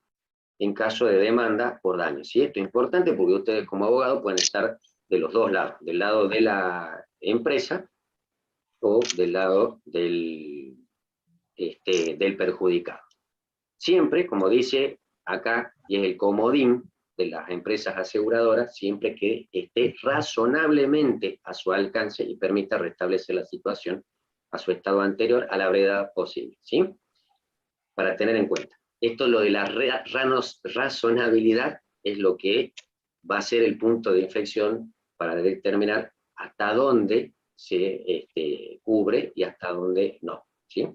en caso de demanda por daño. ¿Sí? Esto es importante porque ustedes como abogados pueden estar de los dos lados, del lado de la empresa o del lado del perjudicado. Siempre, como dice acá, y es el comodín de las empresas aseguradoras, siempre que esté razonablemente a su alcance y permita restablecer la situación a su estado anterior a la brevedad posible, ¿sí? Para tener en cuenta. Esto, lo de la razonabilidad, es lo que va a ser el punto de inflexión para determinar hasta dónde se cubre y hasta dónde no, ¿sí?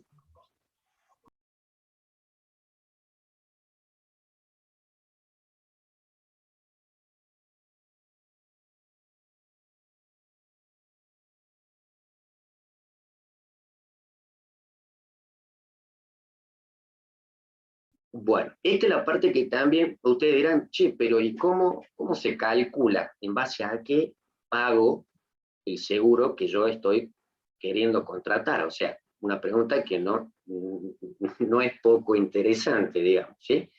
Bueno, esta es la parte que también ustedes dirán, che, pero ¿y cómo se calcula? ¿En base a qué pago el seguro que yo estoy queriendo contratar? O sea, una pregunta que no es poco interesante, digamos, ¿sí?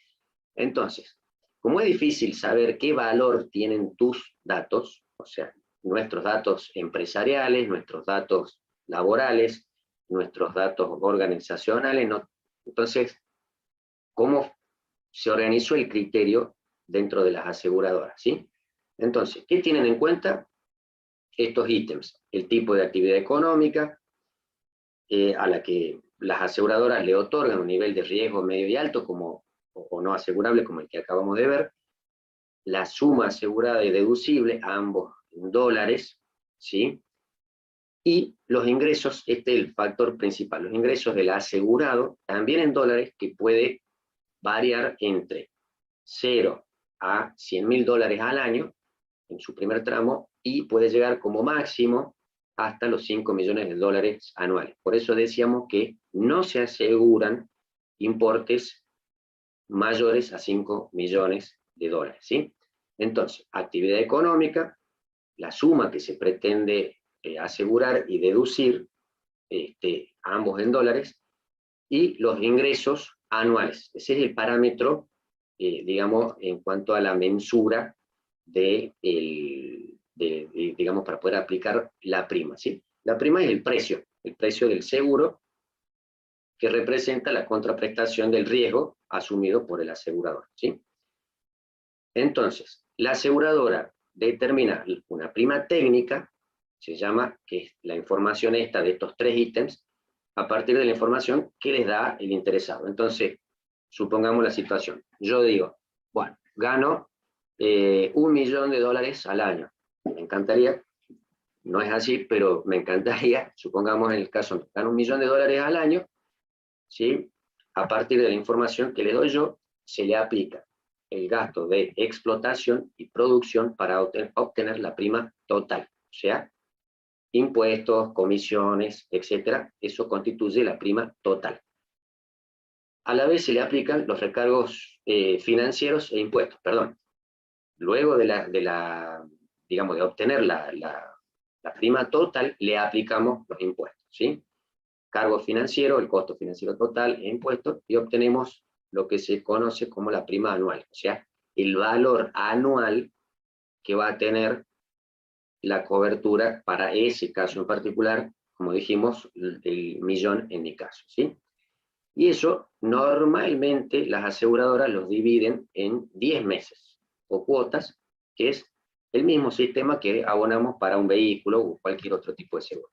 Entonces, como es difícil saber qué valor tienen tus datos, o sea, nuestros datos empresariales, nuestros datos laborales, nuestros datos organizacionales, ¿no? Entonces, ¿cómo se organizó el criterio dentro de las aseguradoras? ¿Sí? Entonces, ¿qué tienen en cuenta estos ítems? El tipo de actividad económica, a la que las aseguradoras le otorgan un nivel de riesgo medio y alto, o no asegurable, como el que acabamos de ver, la suma asegurada y deducible, ambos en dólares, ¿sí? Y los ingresos, este es el factor principal, los ingresos del asegurado, también en dólares, que puede variar entre 0 a $100.000 al año, en su primer tramo, y puede llegar como máximo hasta los 5 millones de dólares anuales. Por eso decíamos que no se aseguran importes mayores a 5 millones de dólares, ¿sí? Entonces, actividad económica, la suma que se pretende asegurar y deducir, ambos en dólares, y los ingresos anuales. Ese es el parámetro, digamos, en cuanto a la mensura digamos, para poder aplicar la prima, ¿sí? La prima es el precio del seguro, que representa la contraprestación del riesgo asumido por el asegurador, ¿sí? Entonces, la aseguradora determina una prima técnica, se llama, que es la información esta de estos 3 ítems, a partir de la información que les da el interesado. Entonces, supongamos la situación. Yo digo, bueno, gano $1 millón al año. Me encantaría, no es así, pero me encantaría, supongamos en el caso, gano $1 millón al año, ¿sí? A partir de la información que le doy yo, se le aplica el gasto de explotación y producción para obtener la prima total. O sea, impuestos, comisiones, etcétera, eso constituye la prima total. A la vez se le aplican los recargos financieros e impuestos, perdón. Luego digamos, de obtener la prima total, le aplicamos los impuestos, ¿sí? Cargo financiero, el costo financiero total e impuestos, y obtenemos lo que se conoce como la prima anual, o sea, el valor anual que va a tener la cobertura para ese caso en particular, como dijimos, el millón en mi caso, ¿sí? Y eso normalmente las aseguradoras los dividen en 10 meses o cuotas, que es el mismo sistema que abonamos para un vehículo o cualquier otro tipo de seguro.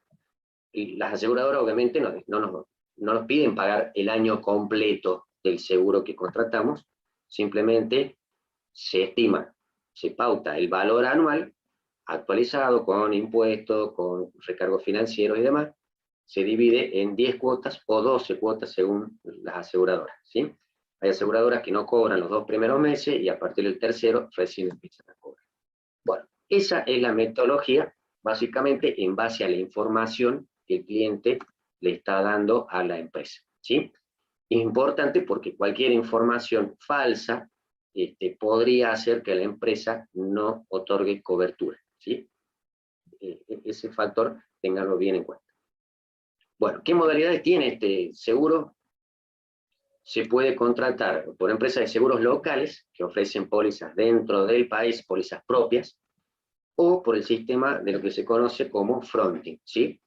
Y las aseguradoras obviamente no nos piden pagar el año completo del seguro que contratamos, simplemente se estima, se pauta el valor anual actualizado con impuestos, con recargos financieros y demás, se divide en 10 cuotas o 12 cuotas según las aseguradoras, ¿sí? Hay aseguradoras que no cobran los 2 primeros meses y a partir del tercero recién empiezan a cobrar. Bueno, esa es la metodología, básicamente en base a la información que el cliente le está dando a la empresa, ¿sí? Es importante porque cualquier información falsa podría hacer que la empresa no otorgue cobertura, ¿sí? Ese factor, ténganlo bien en cuenta. Bueno, ¿qué modalidades tiene este seguro? se puede contratar por empresas de seguros locales, que ofrecen pólizas dentro del país, pólizas propias, o por el sistema de lo que se conoce como fronting, ¿sí?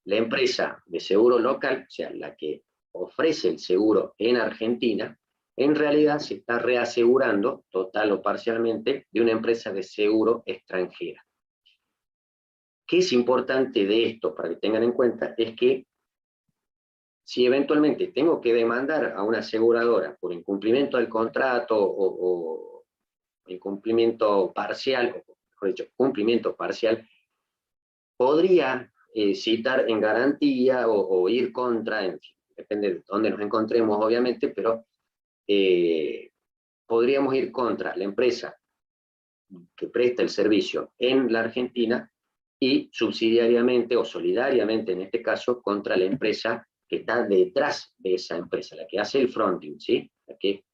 La empresa de seguro local, o sea, la que ofrece el seguro en Argentina, en realidad se está reasegurando, total o parcialmente, de una empresa de seguro extranjera. ¿Qué es importante de esto para que tengan en cuenta? Es que si eventualmente tengo que demandar a una aseguradora por incumplimiento del contrato o incumplimiento parcial, o mejor dicho, cumplimiento parcial, podría citar en garantía o ir contra, en fin, depende de dónde nos encontremos obviamente, pero podríamos ir contra la empresa que presta el servicio en la Argentina y subsidiariamente o solidariamente en este caso contra la empresa que está detrás de esa empresa, la que hace el fronting, ¿sí? La que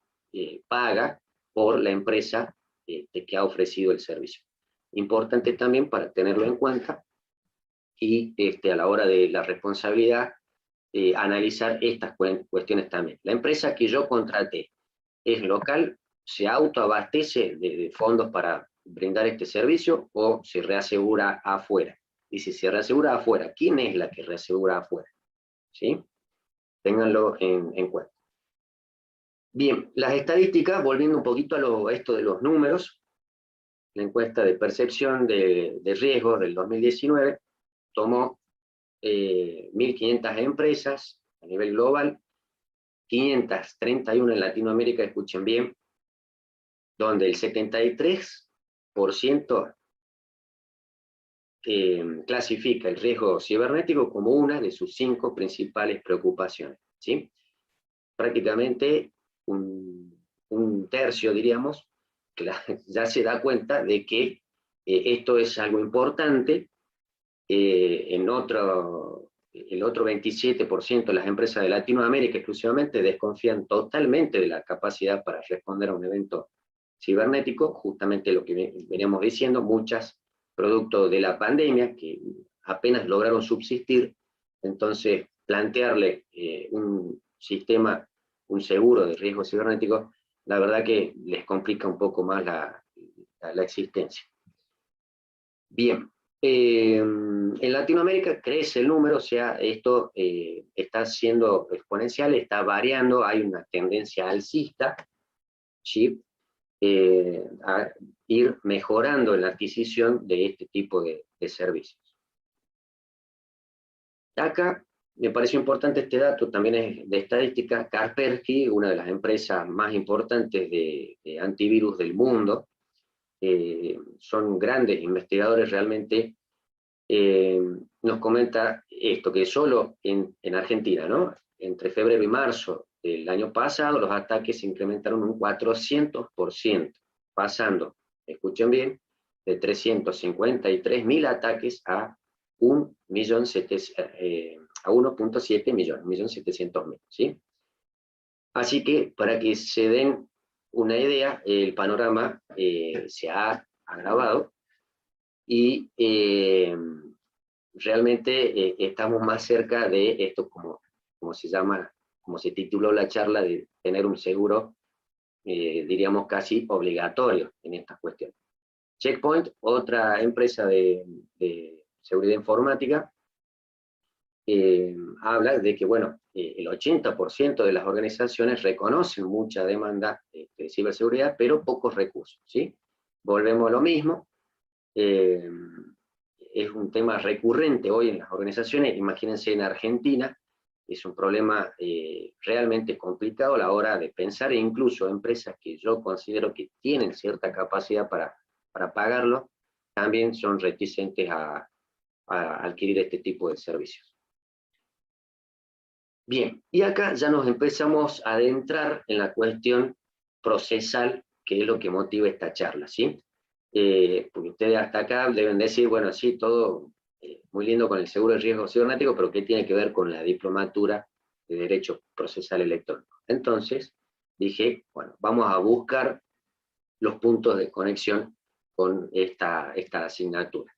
paga por la empresa que ha ofrecido el servicio. Importante también para tenerlo en cuenta y a la hora de la responsabilidad analizar estas cuestiones también. La empresa que yo contraté es local, se autoabastece de fondos para brindar este servicio o se reasegura afuera. Y si se reasegura afuera, ¿quién es la que reasegura afuera? ¿Sí? Ténganlo en cuenta. Bien, las estadísticas, volviendo un poquito a esto de los números, la encuesta de percepción de riesgo del 2019 tomó 1.500 empresas a nivel global, 531 en Latinoamérica, escuchen bien, donde el 73% clasifica el riesgo cibernético como una de sus 5 principales preocupaciones, ¿sí? Prácticamente un tercio, diríamos, ya se da cuenta de que esto es algo importante. El otro 27% de las empresas de Latinoamérica exclusivamente desconfían totalmente de la capacidad para responder a un evento cibernético, justamente lo que veníamos diciendo, muchas producto de la pandemia, que apenas lograron subsistir, entonces plantearle un sistema, un seguro de riesgo cibernético, la verdad que les complica un poco más la existencia. Bien, en Latinoamérica crece el número, o sea, esto está siendo exponencial, está variando, hay una tendencia alcista, ¿sí? A ir mejorando en la adquisición de este tipo de servicios. Acá me pareció importante este dato, también es de estadística. Kaspersky, una de las empresas más importantes de antivirus del mundo, son grandes investigadores realmente, nos comenta esto, que solo en Argentina, ¿no? Entre febrero y marzo del año pasado, los ataques se incrementaron un 400%, pasando, escuchen bien, de 353.000 ataques a 1.7 millones, 1.700.000, ¿sí? Así que, para que se den una idea, el panorama se ha agravado y realmente estamos más cerca de esto, como se llama, como se tituló la charla, de tener un seguro, diríamos casi obligatorio en estas cuestiones. Check Point, otra empresa de seguridad informática, habla de que, bueno, el 80% de las organizaciones reconocen mucha demanda de ciberseguridad, pero pocos recursos, ¿sí? Volvemos a lo mismo. Es un tema recurrente hoy en las organizaciones. Imagínense en Argentina, es un problema realmente complicado a la hora de pensar, e incluso empresas que yo considero que tienen cierta capacidad para pagarlo, también son reticentes a adquirir este tipo de servicios. Bien, y acá ya nos empezamos a adentrar en la cuestión procesal, que es lo que motiva esta charla, ¿sí? Porque ustedes hasta acá deben decir, bueno, sí, todo muy lindo con el seguro de riesgo cibernético, pero ¿qué tiene que ver con la diplomatura de Derecho Procesal Electrónico? Entonces, dije, bueno, vamos a buscar los puntos de conexión con esta asignatura.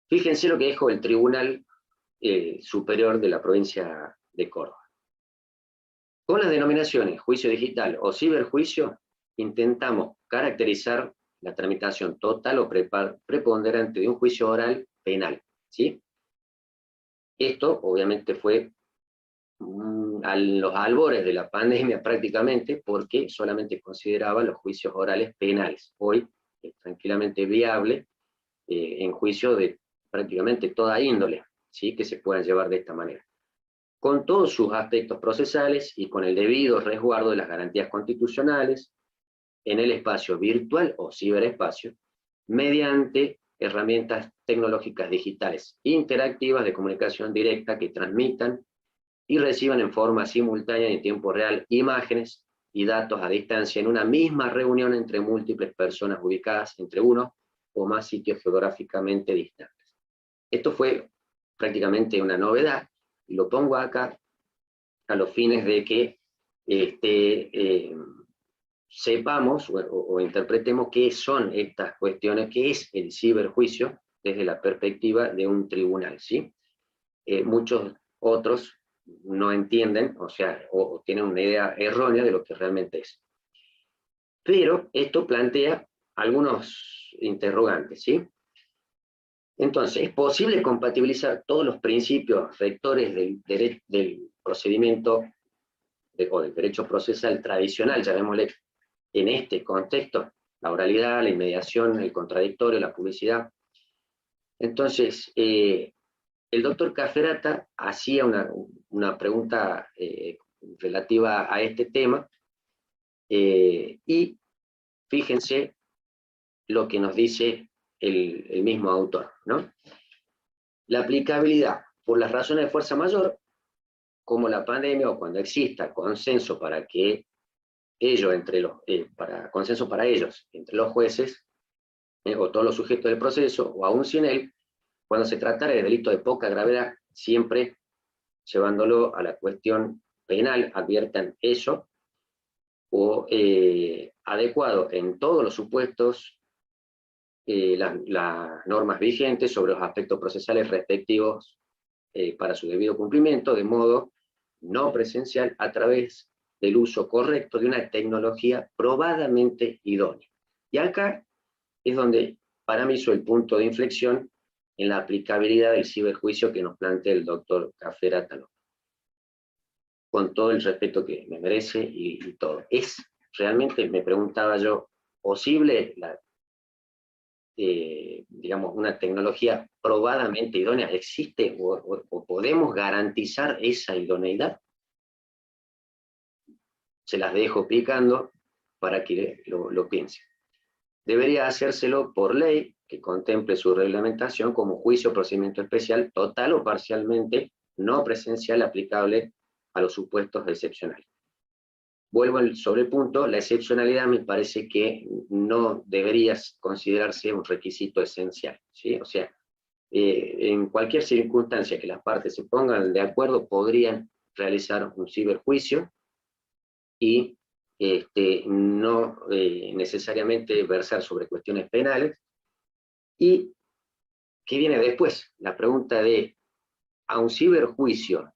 Fíjense lo que dijo el Tribunal Superior de la provincia de Córdoba. Con las denominaciones juicio digital o ciberjuicio, intentamos caracterizar la tramitación total o preponderante de un juicio oral penal, ¿sí? Esto, obviamente, fue a los albores de la pandemia prácticamente, porque solamente consideraba los juicios orales penales. Hoy es tranquilamente viable en juicio de prácticamente toda índole, ¿sí? Que se puedan llevar de esta manera, con todos sus aspectos procesales y con el debido resguardo de las garantías constitucionales, en el espacio virtual o ciberespacio, mediante herramientas tecnológicas digitales interactivas de comunicación directa que transmitan y reciban en forma simultánea y en tiempo real imágenes y datos a distancia en una misma reunión entre múltiples personas ubicadas entre uno o más sitios geográficamente distantes. Esto fue prácticamente una novedad, y lo pongo acá a los fines de que sepamos o interpretemos qué son estas cuestiones, qué es el ciberjuicio desde la perspectiva de un tribunal, ¿sí? Muchos otros no entienden, o sea, o tienen una idea errónea de lo que realmente es. Pero esto plantea algunos interrogantes, ¿sí? Entonces, ¿es posible compatibilizar todos los principios rectores del procedimiento o del derecho procesal tradicional, llamémosle, en este contexto? La oralidad, la inmediación, el contradictorio, la publicidad. Entonces, el doctor Cafferata hacía una pregunta relativa a este tema, y fíjense lo que nos dice el mismo autor, ¿no? La aplicabilidad por las razones de fuerza mayor, como la pandemia o cuando exista consenso para que ellos, consenso para ellos, entre los jueces, o todos los sujetos del proceso, o aún sin él, cuando se tratara de delito de poca gravedad, siempre llevándolo a la cuestión penal, adviertan eso, o adecuado en todos los supuestos, las normas vigentes sobre los aspectos procesales respectivos para su debido cumplimiento, de modo no presencial, a través del uso correcto de una tecnología probadamente idónea. Y acá es donde para mí hizo el punto de inflexión en la aplicabilidad del ciberjuicio que nos plantea el doctor Cafferata, con todo el respeto que me merece y todo. ¿Es realmente, me preguntaba yo, posible digamos, una tecnología probadamente idónea? ¿Existe o podemos garantizar esa idoneidad? Se las dejo picando para que lo piensen. Debería hacérselo por ley, que contemple su reglamentación como juicio o procedimiento especial, total o parcialmente no presencial, aplicable a los supuestos excepcionales. Vuelvo sobre el punto, la excepcionalidad me parece que no debería considerarse un requisito esencial, ¿sí? O sea, en cualquier circunstancia que las partes se pongan de acuerdo, podrían realizar un ciberjuicio y no necesariamente versar sobre cuestiones penales. ¿Y qué viene después? La pregunta de, a un ciberjuicio,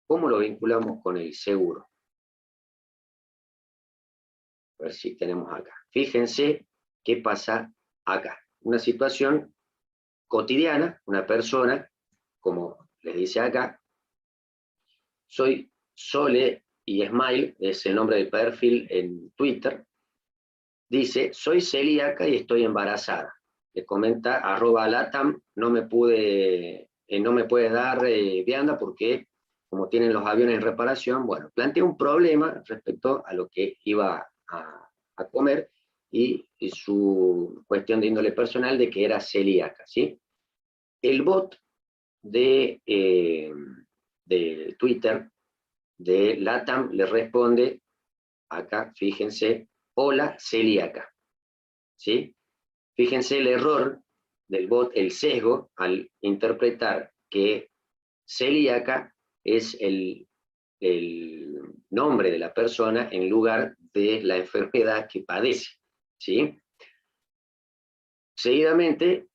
¿cómo lo vinculamos con el seguro? A ver si tenemos acá. Fíjense qué pasa acá. Una situación cotidiana, una persona, como les dice acá, soy Sole y Smile, es el nombre del perfil en Twitter, dice, soy celíaca y estoy embarazada. Le comenta, @latam, no me puede dar vianda porque como tienen los aviones en reparación, bueno, plantea un problema respecto a lo que iba a comer y su cuestión de índole personal de que era celíaca, ¿sí? El bot de Twitter de LATAM le responde, acá, fíjense, hola celíaca, ¿sí? Fíjense el error del bot, el sesgo, al interpretar que celíaca es el nombre de la persona en lugar de la enfermedad que padece, ¿sí? Seguidamente,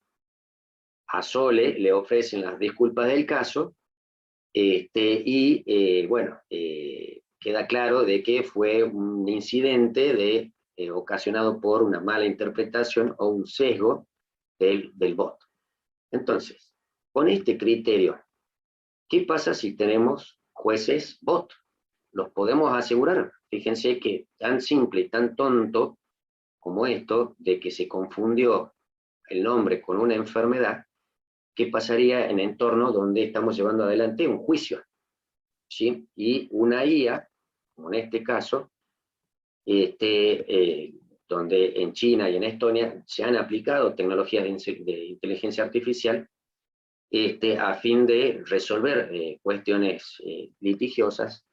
a Sole le ofrecen las disculpas del caso, y bueno, queda claro de que fue un incidente ocasionado por una mala interpretación o un sesgo del bot. Entonces, con este criterio, ¿qué pasa si tenemos jueces bot? ¿Los podemos asegurar? Fíjense que tan simple y tan tonto como esto, de que se confundió el nombre con una enfermedad, ¿qué pasaría en entornos donde estamos llevando adelante un juicio? ¿Sí? Y una IA, como en este caso, donde en China y en Estonia se han aplicado tecnologías de inteligencia artificial a fin de resolver cuestiones litigiosas,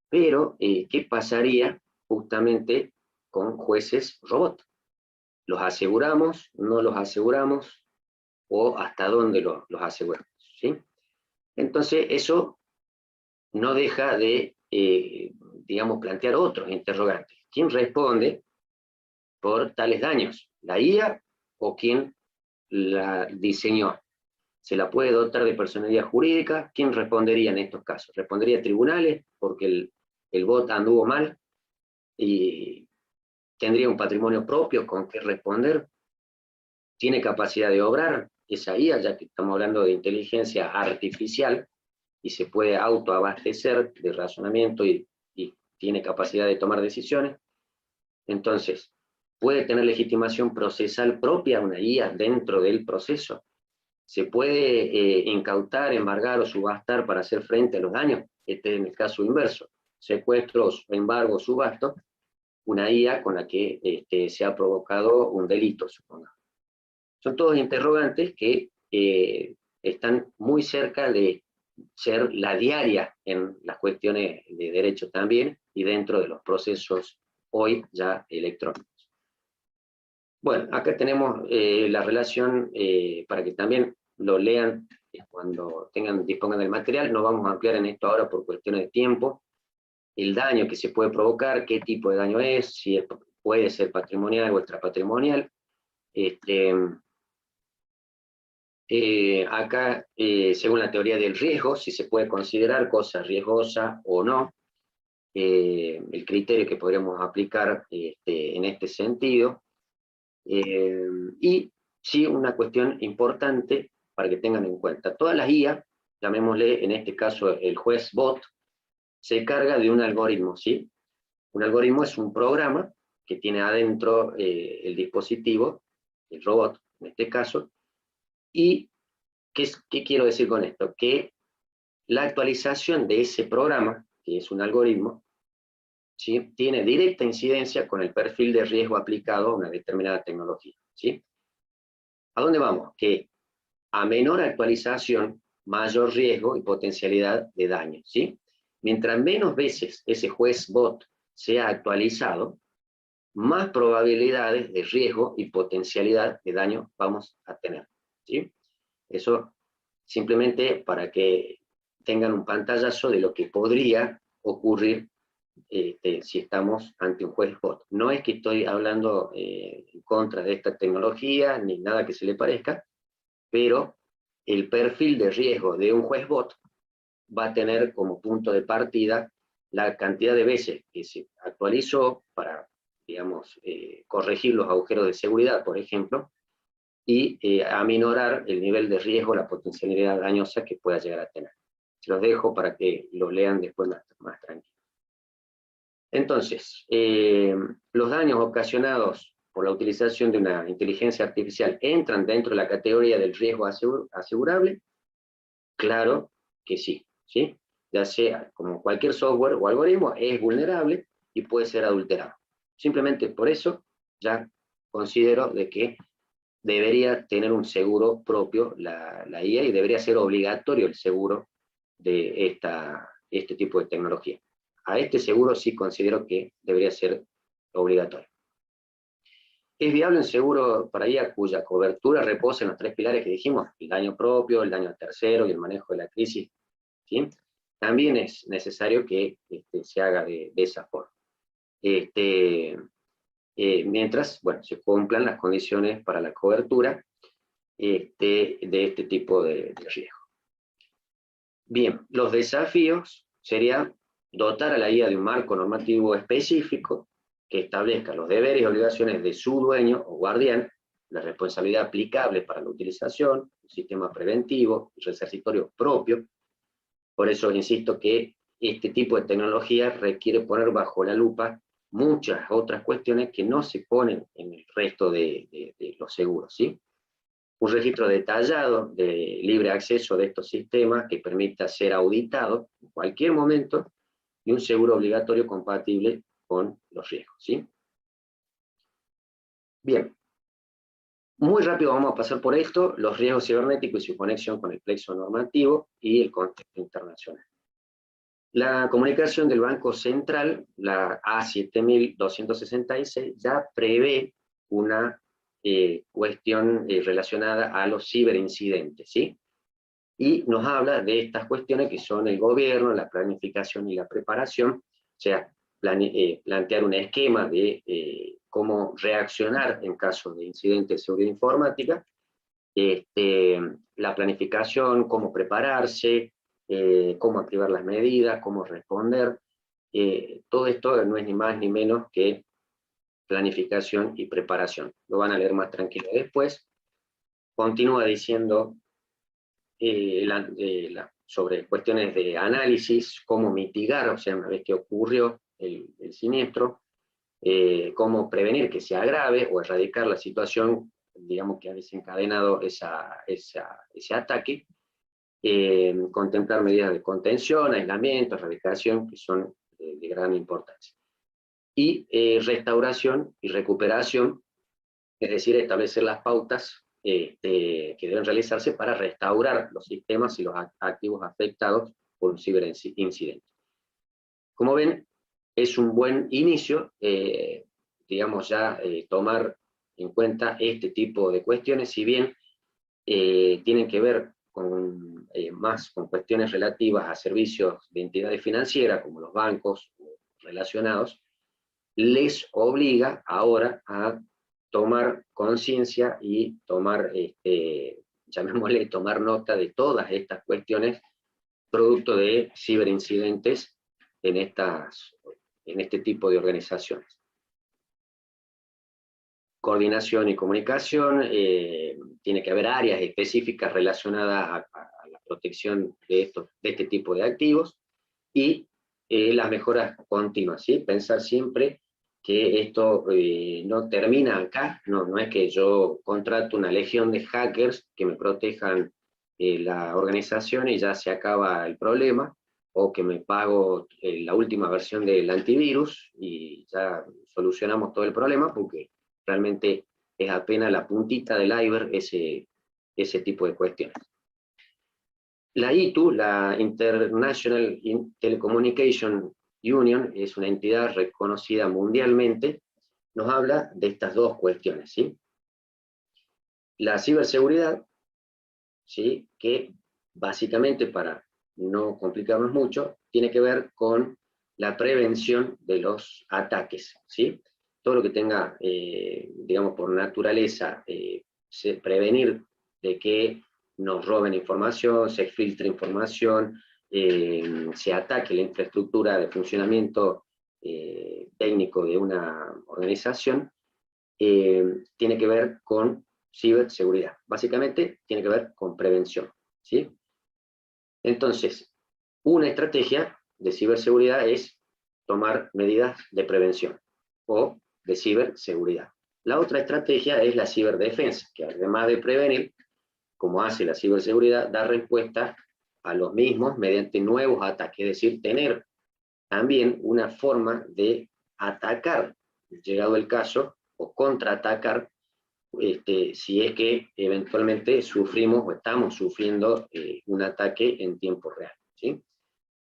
pero ¿qué pasaría justamente con jueces robot? ¿Los aseguramos? ¿No los aseguramos? ¿O hasta dónde los aseguramos? ¿Sí? Entonces eso no deja de, digamos, plantear otros interrogantes. ¿Quién responde por tales daños? ¿La IA o quién la diseñó? ¿Se la puede dotar de personalidad jurídica? ¿Quién respondería en estos casos? ¿Respondería a tribunales porque el bot anduvo mal y tendría un patrimonio propio con que responder? ¿Tiene capacidad de obrar esa IA, ya que estamos hablando de inteligencia artificial y se puede autoabastecer de razonamiento y tiene capacidad de tomar decisiones? Entonces, ¿puede tener legitimación procesal propia una IA dentro del proceso? ¿Se puede incautar, embargar o subastar para hacer frente a los daños? Este es en el caso inverso. Secuestros, embargo, subasto, una IA con la que se ha provocado un delito, supongamos. Son todos interrogantes que están muy cerca de ser la diaria en las cuestiones de derecho también, y dentro de los procesos hoy ya electrónicos. Bueno, acá tenemos la relación, para que también lo lean cuando dispongan del material. No vamos a ampliar en esto ahora por cuestiones de tiempo. El daño que se puede provocar, qué tipo de daño es, si puede ser patrimonial o extrapatrimonial. Acá, según la teoría del riesgo, si se puede considerar cosa riesgosa o no, el criterio que podríamos aplicar en este sentido. Y sí, una cuestión importante para que tengan en cuenta. Todas las IA, llamémosle en este caso el juez bot, se carga de un algoritmo, ¿sí? Un algoritmo es un programa que tiene adentro el dispositivo, el robot en este caso, y ¿qué quiero decir con esto? Que la actualización de ese programa, que es un algoritmo, ¿sí?, tiene directa incidencia con el perfil de riesgo aplicado a una determinada tecnología, ¿sí? ¿A dónde vamos? Que a menor actualización, mayor riesgo y potencialidad de daño, ¿sí? Mientras menos veces ese juez bot sea actualizado, más probabilidades de riesgo y potencialidad de daño vamos a tener, ¿sí? Eso simplemente para que tengan un pantallazo de lo que podría ocurrir si estamos ante un juez bot. No es que estoy hablando en contra de esta tecnología, ni nada que se le parezca, pero el perfil de riesgo de un juez bot va a tener como punto de partida la cantidad de veces que se actualizó para, digamos, corregir los agujeros de seguridad, por ejemplo, y aminorar el nivel de riesgo, la potencialidad dañosa que pueda llegar a tener. Se los dejo para que lo lean después más tranquilo. Entonces, los daños ocasionados por la utilización de una inteligencia artificial entran dentro de la categoría del riesgo asegurable. Claro que sí, ¿sí? Ya sea como cualquier software o algoritmo, es vulnerable y puede ser adulterado. Simplemente por eso ya considero de que debería tener un seguro propio la IA, y debería ser obligatorio el seguro de este tipo de tecnología. A este seguro sí considero que debería ser obligatorio. ¿Es viable un seguro para IA cuya cobertura reposa en los tres pilares que dijimos? El daño propio, el daño al tercero y el manejo de la crisis, ¿sí? También es necesario que se haga de esa forma. Mientras, bueno, se cumplan las condiciones para la cobertura de este tipo de riesgo. Bien, los desafíos serían dotar a la IA de un marco normativo específico que establezca los deberes y obligaciones de su dueño o guardián, la responsabilidad aplicable para la utilización, un sistema preventivo y resarcitorio propio. Por eso insisto que este tipo de tecnología requiere poner bajo la lupa muchas otras cuestiones que no se ponen en el resto de los seguros, ¿sí? Un registro detallado de libre acceso de estos sistemas que permita ser auditado en cualquier momento, y un seguro obligatorio compatible con los riesgos, ¿sí? Bien, muy rápido vamos a pasar por esto, los riesgos cibernéticos y su conexión con el plexo normativo y el contexto internacional. La comunicación del Banco Central, la A7266, ya prevé una cuestión relacionada a los ciberincidentes, ¿sí? Y nos habla de estas cuestiones que son el gobierno, la planificación y la preparación, o sea, plantear un esquema de cómo reaccionar en caso de incidentes de seguridad informática, la planificación, cómo prepararse, cómo activar las medidas, cómo responder. Todo esto no es ni más ni menos que planificación y preparación. Lo van a leer más tranquilo después. Continúa diciendo sobre cuestiones de análisis, cómo mitigar, o sea, una vez que ocurrió el siniestro, cómo prevenir que se agrave o erradicar la situación, digamos, que ha desencadenado ese ataque, contemplar medidas de contención, aislamiento, erradicación, que son de gran importancia. Y restauración y recuperación, es decir, establecer las pautas que deben realizarse para restaurar los sistemas y los activos afectados por un ciberincidente. Como ven, es un buen inicio, digamos, ya tomar en cuenta este tipo de cuestiones, si bien tienen que ver más con cuestiones relativas a servicios de entidades financieras, como los bancos relacionados, les obliga ahora a tomar conciencia y tomar, llamémosle, tomar nota de todas estas cuestiones producto de ciberincidentes en este tipo de organizaciones. Coordinación y comunicación, tiene que haber áreas específicas relacionadas a la protección de este tipo de activos, y las mejoras continuas, ¿sí? Pensar siempre que esto no termina acá, no es que yo contrato una legión de hackers que me protejan la organización y ya se acaba el problema, o que me pago la última versión del antivirus y ya solucionamos todo el problema, porque realmente es apenas la puntita del iceberg ese tipo de cuestiones. La ITU, la International Telecommunication Union, es una entidad reconocida mundialmente, nos habla de estas dos cuestiones, ¿sí? La ciberseguridad, ¿sí?, que básicamente, para no complicarnos mucho, tiene que ver con la prevención de los ataques, ¿sí? Todo lo que tenga, digamos, por naturaleza, prevenir de que nos roben información, se filtre información, se ataque la infraestructura de funcionamiento técnico de una organización, tiene que ver con ciberseguridad. Básicamente tiene que ver con prevención, ¿sí? Entonces, una estrategia de ciberseguridad es tomar medidas de prevención o de ciberseguridad. La otra estrategia es la ciberdefensa, que además de prevenir, como hace la ciberseguridad, da respuesta a los mismos mediante nuevos ataques, es decir, tener también una forma de atacar, llegado el caso, o contraatacar, si es que eventualmente sufrimos o estamos sufriendo un ataque en tiempo real, ¿sí?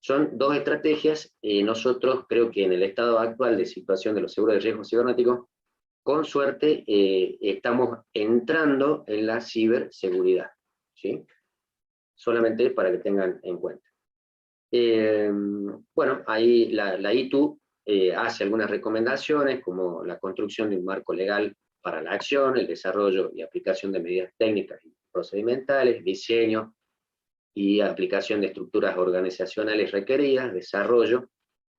Son dos estrategias. Nosotros creo que en el estado actual de situación de los seguros de riesgo cibernético, con suerte estamos entrando en la ciberseguridad, ¿sí? Solamente para que tengan en cuenta. Bueno, ahí la ITU hace algunas recomendaciones, como la construcción de un marco legal para la acción, el desarrollo y aplicación de medidas técnicas y procedimentales, diseño y aplicación de estructuras organizacionales requeridas, desarrollo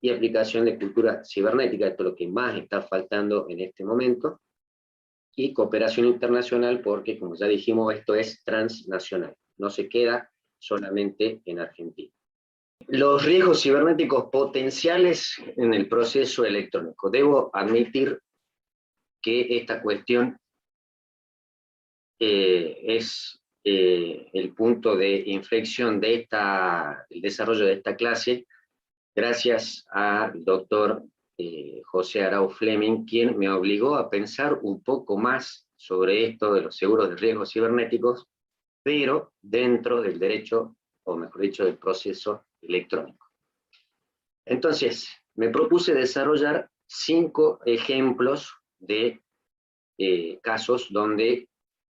y aplicación de cultura cibernética, esto es lo que más está faltando en este momento, y cooperación internacional, porque como ya dijimos, esto es transnacional, no se queda solamente en Argentina. Los riesgos cibernéticos potenciales en el proceso electrónico. Debo admitir que esta cuestión es el punto de inflexión de el desarrollo de esta clase, gracias al doctor José Arau Fleming, quien me obligó a pensar un poco más sobre esto de los seguros de riesgos cibernéticos, pero dentro del derecho, o mejor dicho, del proceso electrónico. Entonces, me propuse desarrollar 5 ejemplos de casos donde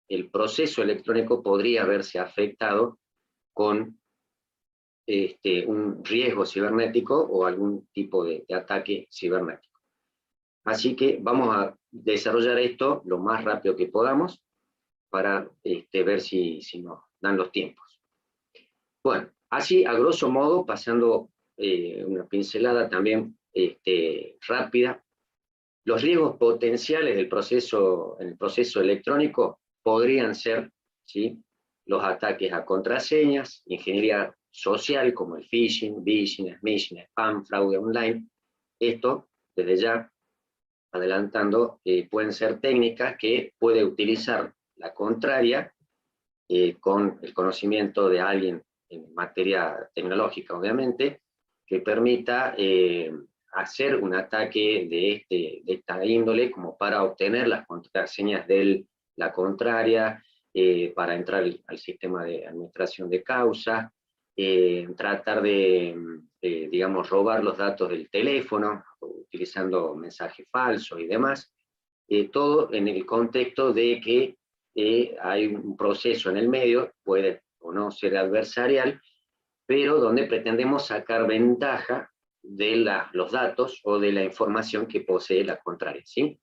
el proceso electrónico podría verse afectado con un riesgo cibernético o algún tipo de ataque cibernético. Así que vamos a desarrollar esto lo más rápido que podamos para ver si nos dan los tiempos. Bueno, así a grosso modo, pasando una pincelada también rápida, los riesgos potenciales del en el proceso electrónico podrían ser, ¿sí?, los ataques a contraseñas, ingeniería social como el phishing, smishing, spam, fraude online. Esto, desde ya, adelantando, pueden ser técnicas que puede utilizar la contraria con el conocimiento de alguien en materia tecnológica, obviamente, que permita hacer un ataque de esta índole como para obtener las contraseñas de la contraria, para entrar al sistema de administración de causa, tratar digamos, robar los datos del teléfono, utilizando mensajes falsos y demás, todo en el contexto de que hay un proceso en el medio, puede o no ser adversarial, pero donde pretendemos sacar ventaja de los datos o de la información que posee la contraria, ¿sí?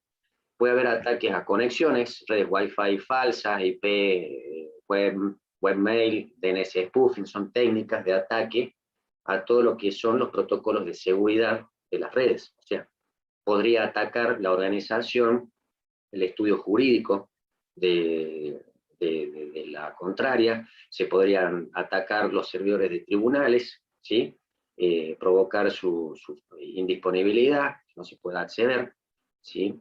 Puede haber ataques a conexiones, redes Wi-Fi falsas, IP, webmail, DNS spoofing, son técnicas de ataque a todo lo que son los protocolos de seguridad de las redes. O sea, podría atacar la organización, el estudio jurídico de la contraria, se podrían atacar los servidores de tribunales, ¿sí? Provocar su indisponibilidad, no se pueda acceder, ¿sí?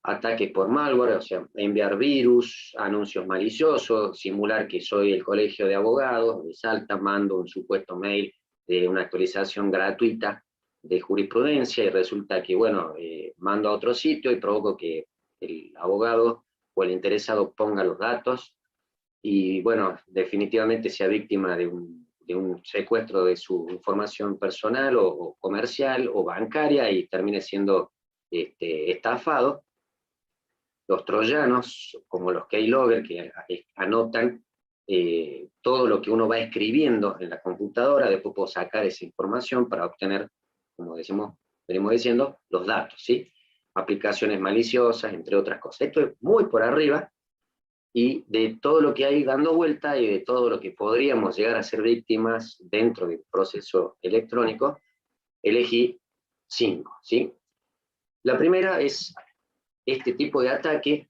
Ataques por malware, o sea, enviar virus, anuncios maliciosos, simular que soy el colegio de abogados, de Salta, mando un supuesto mail de una actualización gratuita de jurisprudencia y resulta que, bueno, mando a otro sitio y provoco que el abogado o el interesado ponga los datos y, bueno, definitivamente sea víctima de un secuestro de su información personal o comercial o bancaria y termine siendo estafado. Los troyanos, como los keylogger, que anotan todo lo que uno va escribiendo en la computadora, después puedo sacar esa información para obtener, como venimos diciendo, los datos, ¿sí? Aplicaciones maliciosas, entre otras cosas. Esto es muy por arriba, y de todo lo que hay dando vuelta y de todo lo que podríamos llegar a ser víctimas dentro del proceso electrónico, elegí 5, ¿sí? La primera es este tipo de ataque,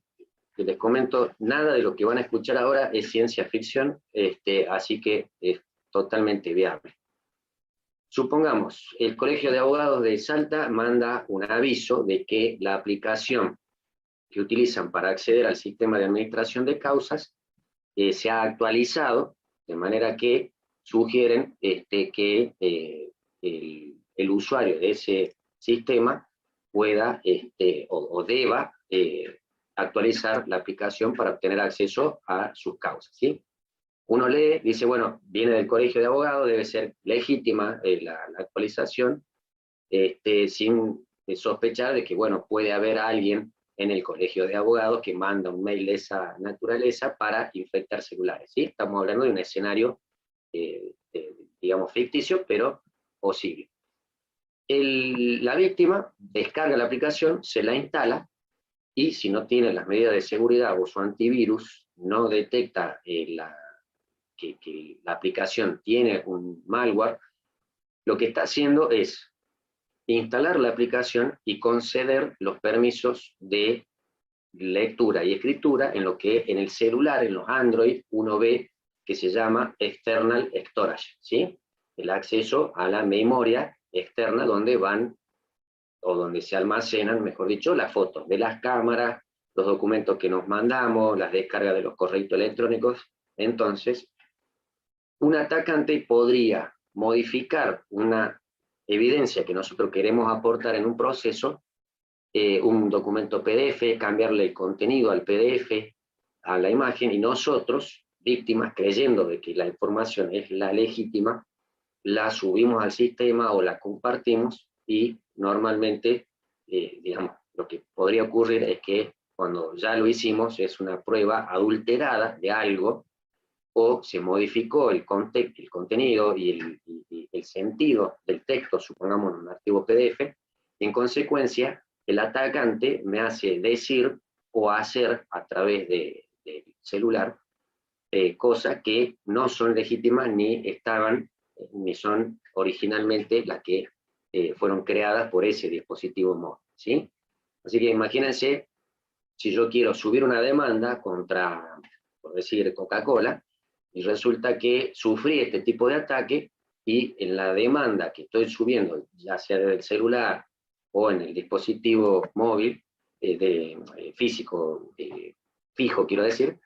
que les comento, nada de lo que van a escuchar ahora es ciencia ficción, así que es totalmente viable. Supongamos, el Colegio de Abogados de Salta manda un aviso de que la aplicación que utilizan para acceder al sistema de administración de causas se ha actualizado, de manera que sugieren que el usuario de ese sistema pueda o deba actualizar la aplicación para obtener acceso a sus causas, ¿sí? Uno lee, dice, bueno, viene del Colegio de Abogados, debe ser legítima la actualización, sin sospechar de que, bueno, puede haber alguien en el Colegio de Abogados que manda un mail de esa naturaleza para infectar celulares, ¿sí? Estamos hablando de un escenario, digamos, ficticio, pero posible. La víctima descarga la aplicación, se la instala, y si no tiene las medidas de seguridad o su antivirus no detecta que la aplicación tiene un malware, lo que está haciendo es instalar la aplicación y conceder los permisos de lectura y escritura en lo que en el celular, en los Android, uno ve que se llama External Storage, ¿sí? El acceso a la memoria externa donde van, o donde se almacenan, mejor dicho, las fotos de las cámaras, los documentos que nos mandamos, las descargas de los correos electrónicos. Entonces, un atacante podría modificar una evidencia que nosotros queremos aportar en un proceso, un documento PDF, cambiarle el contenido al PDF, a la imagen, y nosotros, víctimas, creyendo de que la información es la legítima, la subimos al sistema o la compartimos, y normalmente, digamos, lo que podría ocurrir es que cuando ya lo hicimos es una prueba adulterada de algo, o se modificó el contenido y el sentido del texto, supongamos en un archivo PDF, en consecuencia, el atacante me hace decir o hacer a través del celular cosas que no son legítimas ni estaban, ni son originalmente las que fueron creadas por ese dispositivo móvil, ¿sí? Así que imagínense, si yo quiero subir una demanda contra, por decir, Coca-Cola, y resulta que sufrí este tipo de ataque, y en la demanda que estoy subiendo, ya sea desde el celular o en el dispositivo móvil, físico, fijo quiero decir,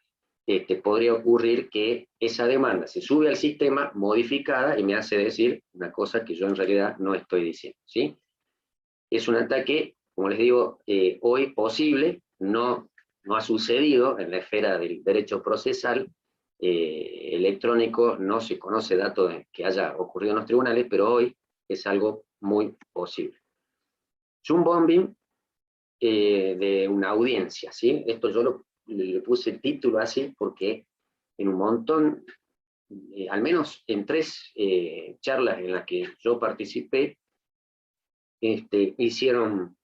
podría ocurrir que esa demanda se sube al sistema modificada y me hace decir una cosa que yo en realidad no estoy diciendo, ¿sí? Es un ataque, como les digo, hoy posible, no ha sucedido en la esfera del derecho procesal electrónico, no se conoce dato de que haya ocurrido en los tribunales, pero hoy es algo muy posible. Zoom bombing de una audiencia, ¿sí? Esto yo le puse el título así porque en un montón, al menos en 3 charlas en las que yo participé, hicieron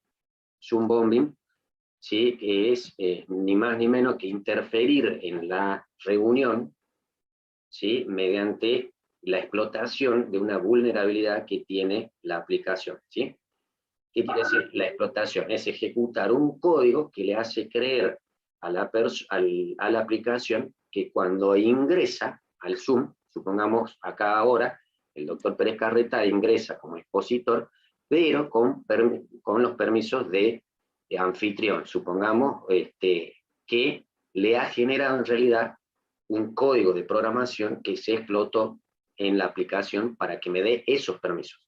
Zoom bombing, ¿sí? Que es ni más ni menos que interferir en la reunión, ¿sí? Mediante la explotación de una vulnerabilidad que tiene la aplicación, ¿sí? ¿Qué quiere decir la explotación? Es ejecutar un código que le hace creer a la aplicación que cuando ingresa al Zoom, supongamos acá ahora, el doctor Pérez Carreta ingresa como expositor, pero con los permisos de anfitrión, supongamos que le ha generado en realidad un código de programación que se explotó en la aplicación para que me dé esos permisos.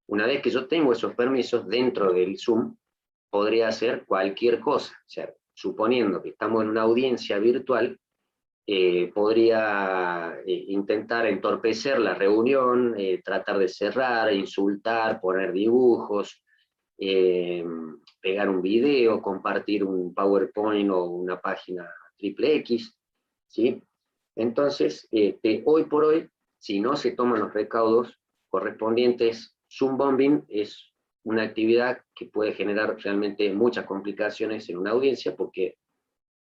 Una vez que yo tengo esos permisos dentro del Zoom, podría hacer cualquier cosa. O sea, suponiendo que estamos en una audiencia virtual, podría intentar entorpecer la reunión, tratar de cerrar, insultar, poner dibujos, pegar un video, compartir un PowerPoint o una página XXX, ¿sí? Entonces, hoy por hoy, si no se toman los recaudos correspondientes, Zoom bombing es una actividad que puede generar realmente muchas complicaciones en una audiencia, porque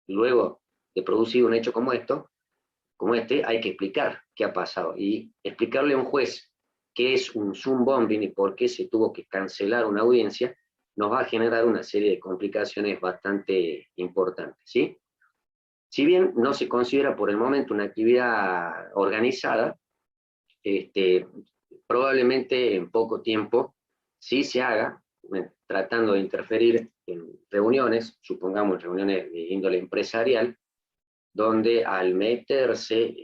luego de producir un hecho como este, hay que explicar qué ha pasado, y explicarle a un juez qué es un Zoom bombing y por qué se tuvo que cancelar una audiencia, nos va a generar una serie de complicaciones bastante importantes, ¿sí? Si bien no se considera por el momento una actividad organizada, probablemente en poco tiempo sí se haga, tratando de interferir en reuniones, supongamos reuniones de índole empresarial, donde al meterse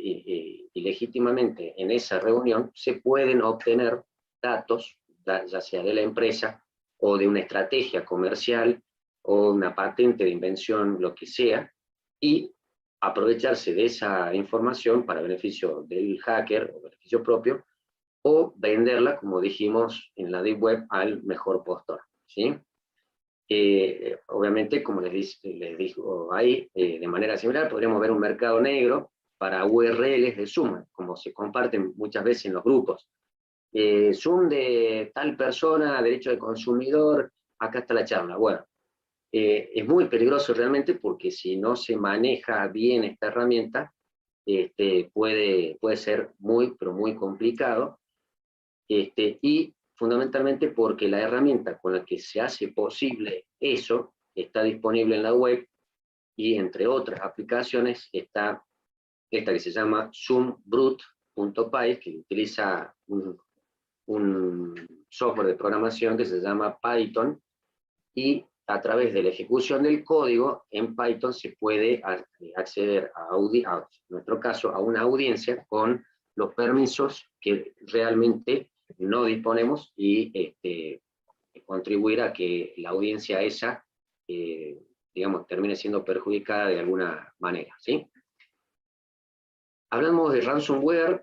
ilegítimamente en esa reunión se pueden obtener datos, ya sea de la empresa o de una estrategia comercial o una patente de invención, lo que sea, y aprovecharse de esa información para beneficio del hacker o beneficio propio, o venderla, como dijimos en la Deep Web, al mejor postor, ¿sí? Obviamente, como les digo ahí, de manera similar, podríamos ver un mercado negro para URLs de Zoom, como se comparten muchas veces en los grupos. Zoom de tal persona, derecho de consumidor, acá está la charla. Bueno, es muy peligroso realmente, porque si no se maneja bien esta herramienta, puede ser muy, pero muy complicado, y fundamentalmente porque la herramienta con la que se hace posible eso está disponible en la web, y entre otras aplicaciones está esta que se llama zoombrute.py, que utiliza un software de programación que se llama Python, y a través de la ejecución del código en Python se puede acceder en nuestro caso, a una audiencia con los permisos que realmente no disponemos, y contribuir a que la audiencia esa, digamos, termine siendo perjudicada de alguna manera, ¿sí? Hablamos de ransomware,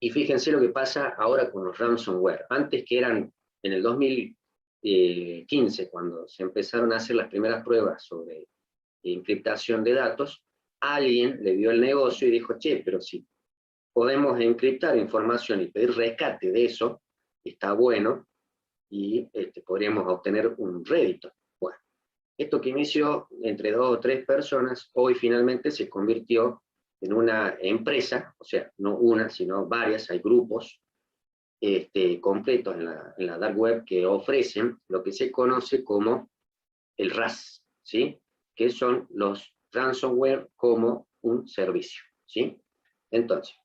y fíjense lo que pasa ahora con los ransomware. Antes, que eran en el 2015, cuando se empezaron a hacer las primeras pruebas sobre encriptación de datos, alguien le vio el negocio y dijo, che, pero si podemos encriptar información y pedir rescate de eso, está bueno, y podríamos obtener un rédito. Bueno, esto que inició entre 2 o 3 personas, hoy finalmente se convirtió en una empresa, o sea, no una, sino varias, hay grupos completos en la dark web que ofrecen lo que se conoce como el RAS, ¿sí? Que son los ransomware como un servicio, ¿sí? Entonces,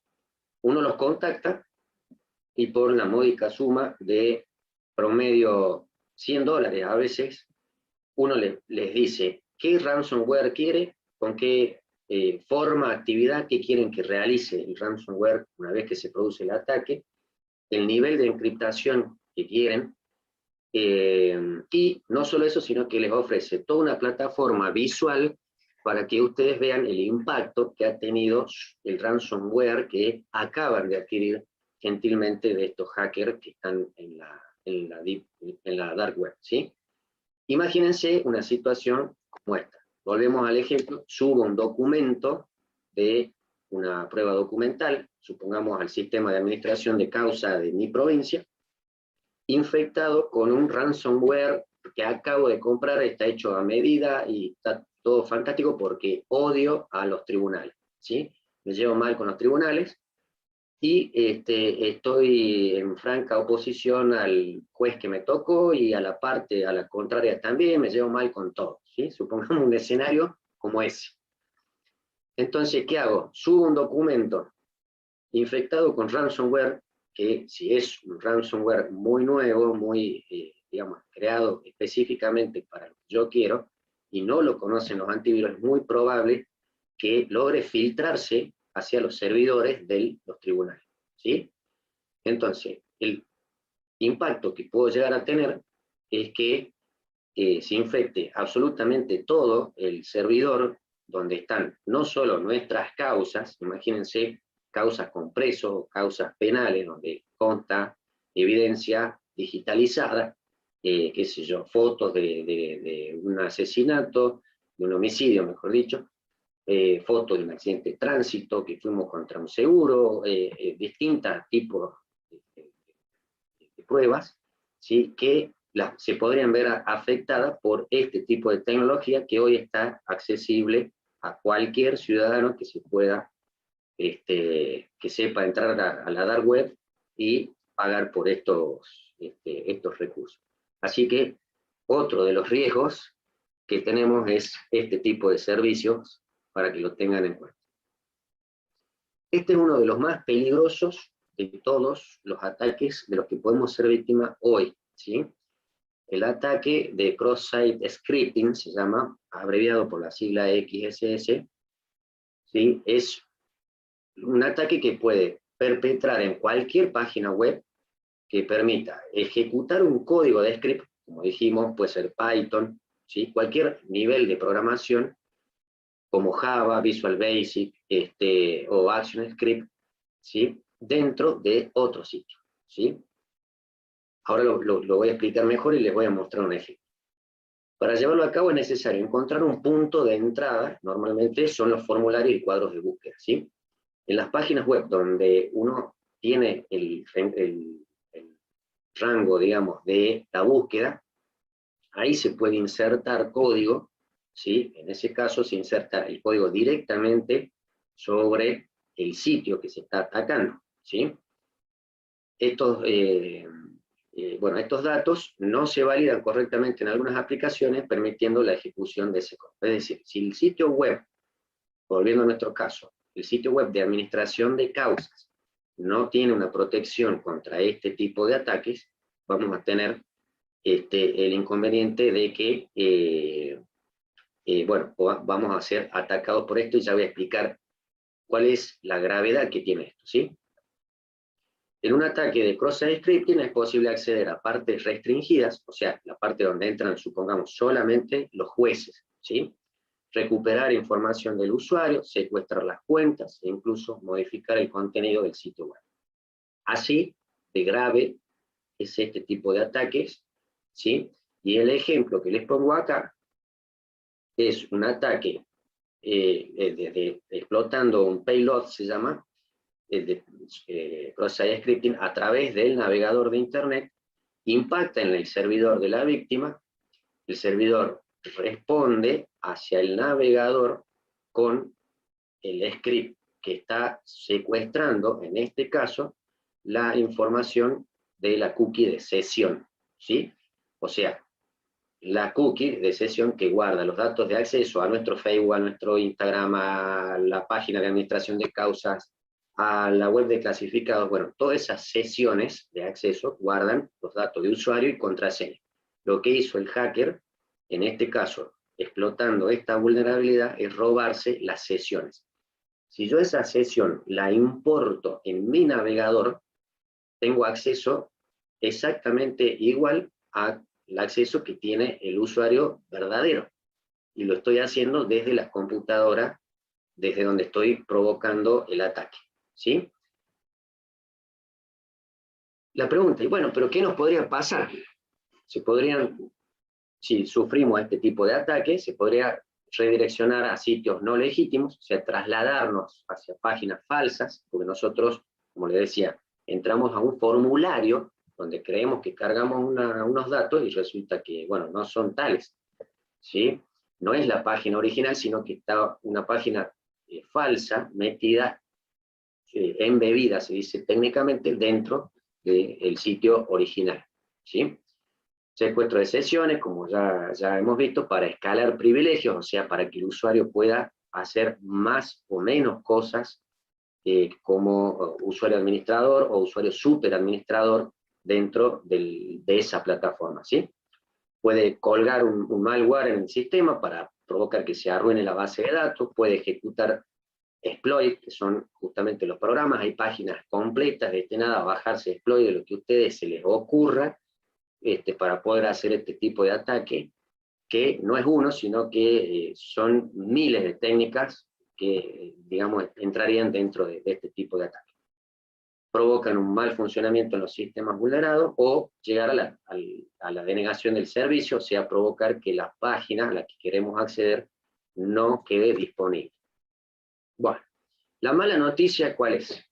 uno los contacta, y por la módica suma de promedio $100 a veces, uno les dice qué ransomware quiere, con qué forma, actividad que quieren que realice el ransomware una vez que se produce el ataque, el nivel de encriptación que quieren, y no solo eso, sino que les ofrece toda una plataforma visual para que ustedes vean el impacto que ha tenido el ransomware que acaban de adquirir gentilmente de estos hackers que están en la dark web, ¿sí? Imagínense una situación como esta. Volvemos al ejemplo, subo un documento de una prueba documental, supongamos al sistema de administración de causa de mi provincia, infectado con un ransomware que acabo de comprar, está hecho a medida y está todo fantástico porque odio a los tribunales, ¿sí? Me llevo mal con los tribunales, y estoy en franca oposición al juez que me tocó, y a la contraria también, me llevo mal con todo, ¿sí? Supongamos un escenario como ese. Entonces, ¿qué hago? Subo un documento infectado con ransomware, que si es un ransomware muy nuevo, muy, digamos, creado específicamente para lo que yo quiero, y no lo conocen los antivirus, es muy probable que logre filtrarse hacia los servidores de los tribunales, ¿sí? Entonces, el impacto que puedo llegar a tener es que se infecte absolutamente todo el servidor donde están no solo nuestras causas, imagínense causas con presos, causas penales, donde consta evidencia digitalizada, qué sé yo, fotos de un asesinato, de un homicidio, mejor dicho, fotos de un accidente de tránsito, que fuimos contra un seguro, distintos tipos de pruebas, ¿sí? Que se podrían ver afectadas por este tipo de tecnología que hoy está accesible a cualquier ciudadano que se pueda, que sepa entrar a la dark web y pagar por estos recursos. Así que otro de los riesgos que tenemos es este tipo de servicios, para que lo tengan en cuenta. Este es uno de los más peligrosos de todos los ataques de los que podemos ser víctimas hoy, ¿sí? El ataque de cross-site scripting, se llama, abreviado por la sigla XSS, ¿sí? Es un ataque que puede perpetrar en cualquier página web que permita ejecutar un código de script, como dijimos, puede ser Python, ¿sí? Cualquier nivel de programación, como Java, Visual Basic, o ActionScript, ¿sí? Dentro de otro sitio, ¿sí? Ahora lo voy a explicar mejor y les voy a mostrar un ejemplo. Para llevarlo a cabo es necesario encontrar un punto de entrada, normalmente son los formularios y cuadros de búsqueda, ¿sí? En las páginas web donde uno tiene el rango, digamos, de la búsqueda, ahí se puede insertar código, ¿sí? En ese caso se inserta el código directamente sobre el sitio que se está atacando, ¿sí? Estos bueno, estos datos no se validan correctamente en algunas aplicaciones, permitiendo la ejecución de ese código. Es decir, si el sitio web, volviendo a nuestro caso, el sitio web de administración de causas no tiene una protección contra este tipo de ataques, vamos a tener el inconveniente de que, bueno, vamos a ser atacados por esto, y ya voy a explicar cuál es la gravedad que tiene esto, ¿sí? En un ataque de cross-site scripting es posible acceder a partes restringidas, o sea, la parte donde entran, supongamos, solamente los jueces, ¿sí? Recuperar información del usuario, secuestrar las cuentas e incluso modificar el contenido del sitio web. Así de grave es este tipo de ataques, ¿sí? Y el ejemplo que les pongo acá es un ataque explotando un payload, se llama, cross-site scripting, a través del navegador de Internet, impacta en el servidor de la víctima, el servidor responde hacia el navegador con el script que está secuestrando, en este caso, la información de la cookie de sesión, ¿sí? O sea, la cookie de sesión que guarda los datos de acceso a nuestro Facebook, a nuestro Instagram, a la página de administración de causas, a la web de clasificados, bueno, todas esas sesiones de acceso guardan los datos de usuario y contraseña. Lo que hizo el hacker, en este caso, explotando esta vulnerabilidad, es robarse las sesiones. Si yo esa sesión la importo en mi navegador, tengo acceso exactamente igual al acceso que tiene el usuario verdadero. Y lo estoy haciendo desde la computadora, desde donde estoy provocando el ataque, ¿sí? La pregunta, y bueno, ¿pero qué nos podría pasar? Si sufrimos este tipo de ataques, se podría redireccionar a sitios no legítimos, o sea, trasladarnos hacia páginas falsas, porque nosotros, como les decía, entramos a un formulario donde creemos que cargamos unos datos y resulta que, bueno, no son tales, ¿sí? No es la página original, sino que está una página falsa, metida, embebida, se dice técnicamente, dentro del sitio original, ¿sí? Secuestro de sesiones, como ya hemos visto, para escalar privilegios, o sea, para que el usuario pueda hacer más o menos cosas como usuario administrador o usuario superadministrador dentro de esa plataforma, ¿sí? Puede colgar un malware en el sistema para provocar que se arruine la base de datos, puede ejecutar exploit, que son justamente los programas, hay páginas completas destinadas a bajarse exploit de lo que a ustedes se les ocurra, para poder hacer este tipo de ataque, que no es uno, sino que son miles de técnicas que, digamos, entrarían dentro de este tipo de ataque. Provocan un mal funcionamiento en los sistemas vulnerados o llegar a la denegación del servicio, o sea, provocar que la página a la que queremos acceder no quede disponible. Bueno, la mala noticia, ¿cuál es?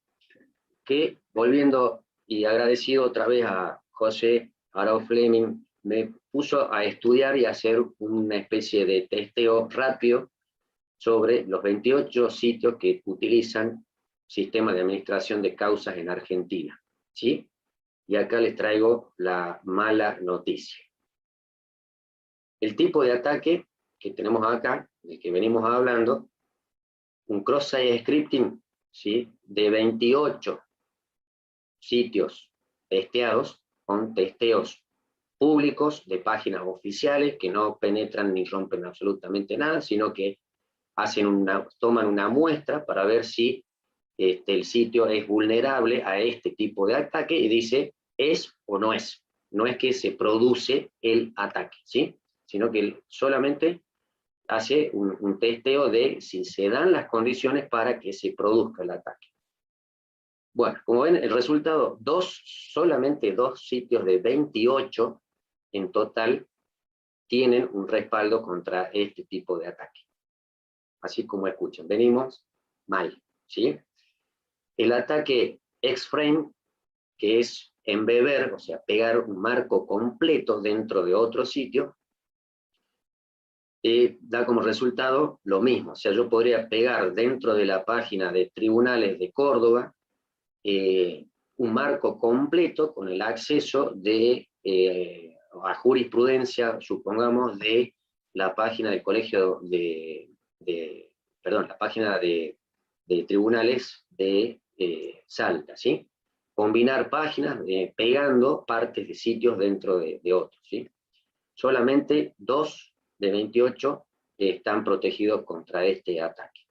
Que, volviendo y agradecido otra vez a José Arau Fleming, me puso a estudiar y a hacer una especie de testeo rápido sobre los 28 sitios que utilizan sistemas de administración de causas en Argentina, ¿sí? Y acá les traigo la mala noticia. El tipo de ataque que tenemos acá, del que venimos hablando, un cross-site scripting, ¿sí? De 28 sitios testeados, con testeos públicos de páginas oficiales que no penetran ni rompen absolutamente nada, sino que toman una muestra para ver si el sitio es vulnerable a este tipo de ataque y dice es o no es. No es que se produce el ataque, ¿sí? Sino que solamente hace un testeo de si se dan las condiciones para que se produzca el ataque. Bueno, como ven, el resultado, solamente 2 sitios de 28 en total tienen un respaldo contra este tipo de ataque. Así como escuchan, venimos mal, ¿sí? El ataque X-Frame, que es embeber, o sea, pegar un marco completo dentro de otro sitio, da como resultado lo mismo. O sea, yo podría pegar dentro de la página de tribunales de Córdoba un marco completo con el acceso a jurisprudencia, supongamos, de la página del colegio la página de tribunales de Salta, ¿sí? Combinar páginas pegando partes de sitios dentro de otros, ¿sí? Solamente 2 de 28 están protegidos contra este ataque.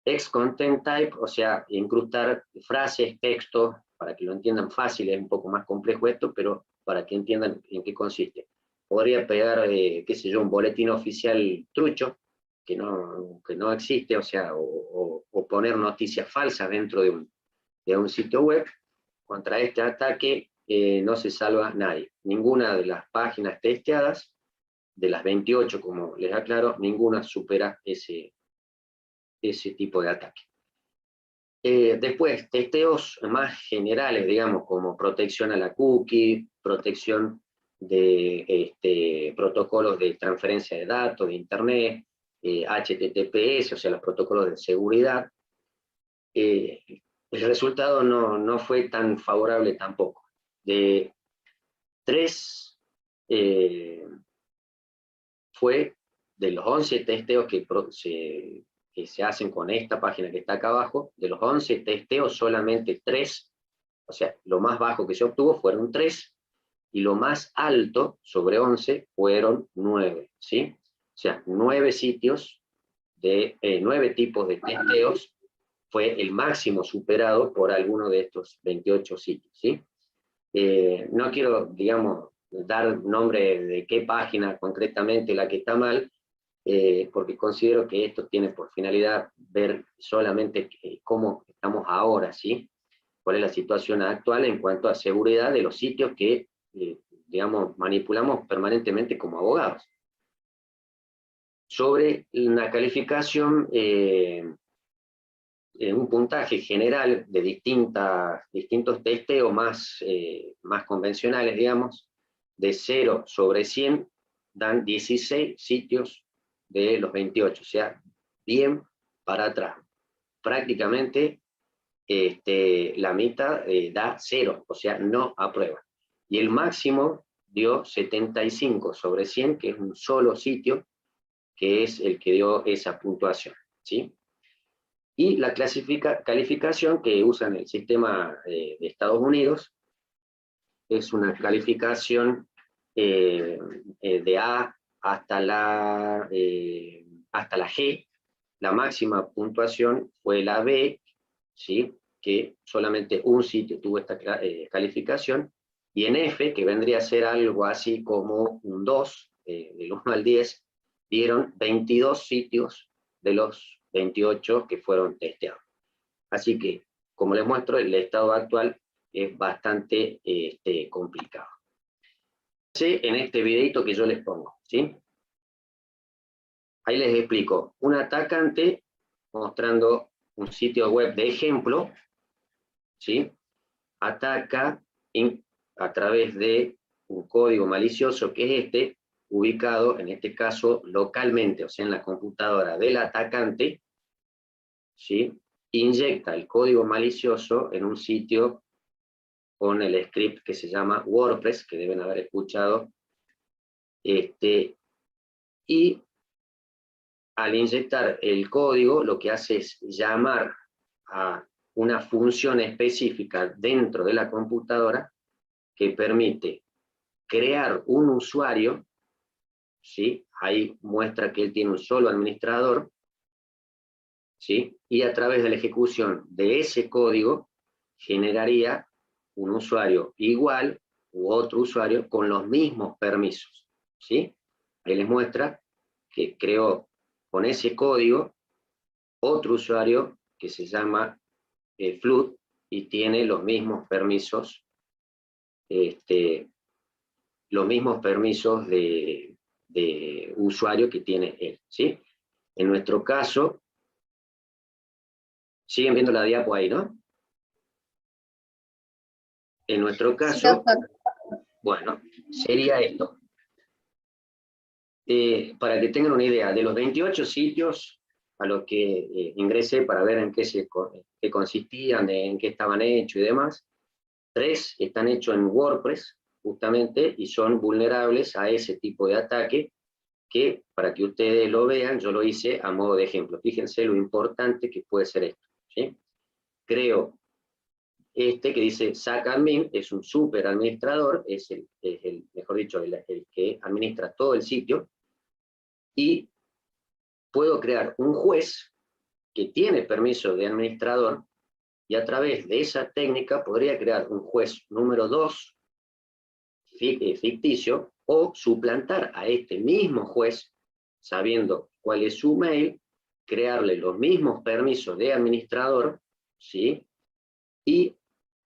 Ex-content type, o sea, incrustar frases, textos, para que lo entiendan fácil, es un poco más complejo esto, pero para que entiendan en qué consiste. Podría pegar, qué sé yo, un boletín oficial trucho, que no existe, o sea, o poner noticias falsas dentro de un sitio web. Contra este ataque no se salva nadie. Ninguna de las páginas testeadas, de las 28, como les aclaro, ninguna supera ese tipo de ataque. Después, testeos más generales, digamos, como protección a la cookie, protección de protocolos de transferencia de datos, de Internet, HTTPS, o sea, los protocolos de seguridad. El resultado no fue tan favorable tampoco. De 3, fue de los 11 testeos que se hacen con esta página que está acá abajo, de los 11 testeos solamente 3, o sea, lo más bajo que se obtuvo fueron 3, y lo más alto sobre 11 fueron 9, ¿sí? O sea, 9 sitios, 9 tipos de testeos, fue el máximo superado por alguno de estos 28 sitios, ¿sí? No quiero, digamos, dar nombre de qué página concretamente la que está mal, porque considero que esto tiene por finalidad ver solamente cómo estamos ahora, ¿sí? Cuál es la situación actual en cuanto a seguridad de los sitios que, digamos, manipulamos permanentemente como abogados. Sobre una calificación, un puntaje general de distintos testeos más convencionales, digamos, de 0 sobre 100, dan 16 sitios de los 28, o sea, bien para atrás. Prácticamente la mitad da 0, o sea, no aprueba. Y el máximo dio 75 sobre 100, que es un solo sitio, que es el que dio esa puntuación, ¿sí? Y la calificación que usan el sistema de Estados Unidos es una calificación de A hasta la G. La máxima puntuación fue la B, ¿sí? Que solamente un sitio tuvo esta calificación, y en F, que vendría a ser algo así como un 2, del 1 al 10, dieron 22 sitios de los 28 que fueron testeados. Así que, como les muestro, el estado actual es bastante complicado. En este videito que yo les pongo, ¿sí? Ahí les explico. Un atacante mostrando un sitio web de ejemplo, ¿sí? Ataca a través de un código malicioso que es ubicado, en este caso, localmente, o sea, en la computadora del atacante, ¿sí? Inyecta el código malicioso en un sitio con el script que se llama WordPress, que deben haber escuchado, y al inyectar el código, lo que hace es llamar a una función específica dentro de la computadora que permite crear un usuario, ¿sí? Ahí muestra que él tiene un solo administrador, ¿sí? Y a través de la ejecución de ese código generaría un usuario igual u otro usuario con los mismos permisos, ¿sí? Ahí les muestra que creó con ese código otro usuario que se llama Flood y tiene los mismos permisos, de usuario que tiene él, ¿sí? En nuestro caso, siguen viendo la diapo ahí, ¿no? En nuestro caso, sí, doctor. Bueno, sería esto. Para que tengan una idea, de los 28 sitios a los que ingresé para ver en qué consistían, en qué estaban hechos y demás, 3 están hechos en WordPress, justamente, y son vulnerables a ese tipo de ataque, que para que ustedes lo vean, yo lo hice a modo de ejemplo. Fíjense lo importante que puede ser esto, ¿sí? Creo que dice SACadmin, es un super administrador, es el mejor dicho, el que administra todo el sitio, y puedo crear un juez que tiene permiso de administrador, y a través de esa técnica podría crear un juez número 2 ficticio, o suplantar a este mismo juez, sabiendo cuál es su mail, crearle los mismos permisos de administrador, ¿sí? Y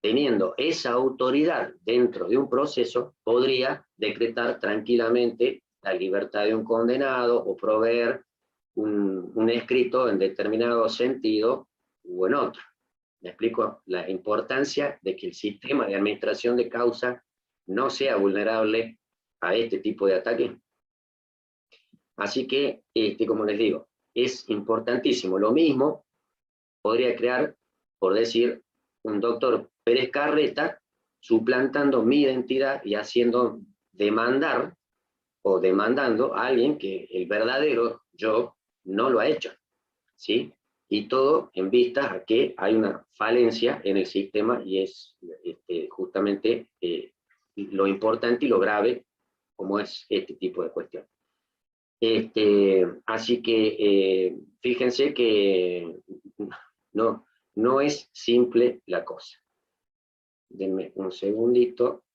teniendo esa autoridad dentro de un proceso, podría decretar tranquilamente la libertad de un condenado, o proveer un escrito en determinado sentido u en otro. ¿Me explico? La importancia de que el sistema de administración de causa no sea vulnerable a este tipo de ataque. Así que, como les digo, es importantísimo. Lo mismo podría crear, por decir, un doctor Pérez Carreta, suplantando mi identidad y haciendo demandar, o demandando a alguien que el verdadero yo no lo ha hecho, ¿sí? Y todo en vista a que hay una falencia en el sistema, y es justamente lo importante y lo grave como es este tipo de cuestión. Así que fíjense que no es simple la cosa. Denme un segundito.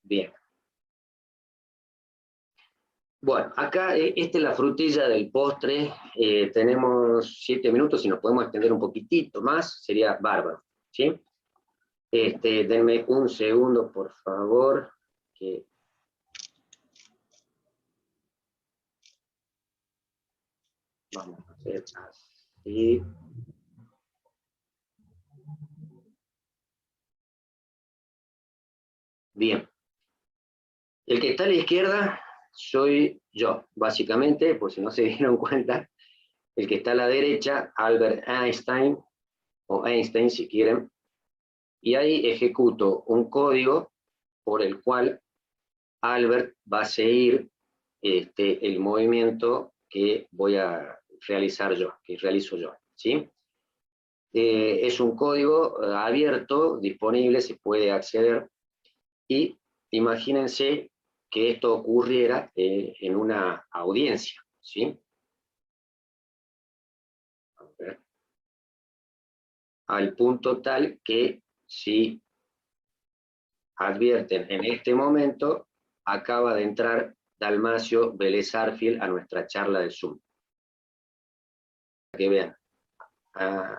Bien. Bueno, acá esta es la frutilla del postre. Tenemos 7 minutos, y nos podemos extender un poquitito más, sería bárbaro, ¿sí? Denme un segundo, por favor. Que vamos a hacer así. Bien. El que está a la izquierda soy yo, básicamente, por si no se dieron cuenta. El que está a la derecha, Albert Einstein, o Einstein si quieren, y ahí ejecuto un código por el cual Albert va a seguir el movimiento que voy a realizar yo, que realizo yo, ¿sí? Es un código abierto, disponible, se puede acceder, y imagínense que esto ocurriera en una audiencia, ¿sí? A ver. Al punto tal que si advierten en este momento, acaba de entrar Dalmacio Vélez Arfiel a nuestra charla de Zoom. Para que vean.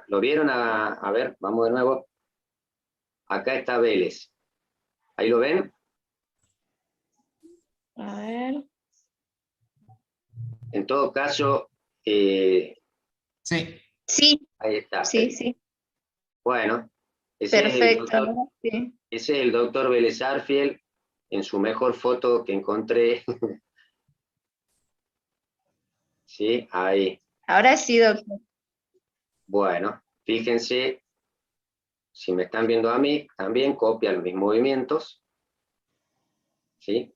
¿Lo vieron? A ver, vamos de nuevo. Acá está Vélez. ¿Ahí lo ven? A ver. En todo caso, sí. Sí. Ahí está. Sí, sí. Bueno, Perfecto, ¿no? Sí. ese es el doctor Vélez Arfiel, en su mejor foto que encontré. Sí, ahí. Ahora sí, doctor. Bueno, fíjense, si me están viendo a mí, también copian mis movimientos, ¿sí?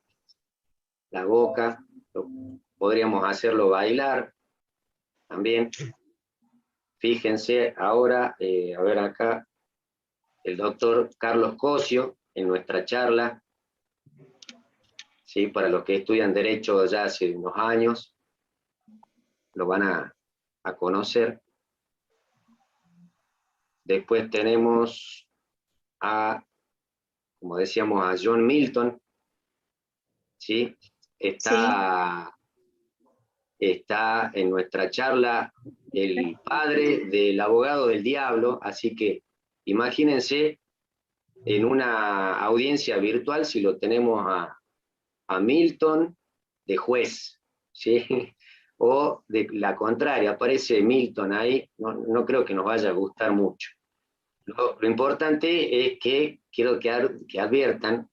La boca, podríamos hacerlo bailar también. Fíjense ahora, a ver acá, el doctor Carlos Cosio, en nuestra charla, ¿sí? Para los que estudian Derecho ya hace unos años, lo van a conocer. Después tenemos como decíamos, a John Milton, ¿sí? Está en nuestra charla el padre del abogado del diablo, así que imagínense en una audiencia virtual si lo tenemos a Milton de juez, ¿sí? O de la contraria, aparece Milton ahí, no creo que nos vaya a gustar mucho. Lo importante es que quiero que adviertan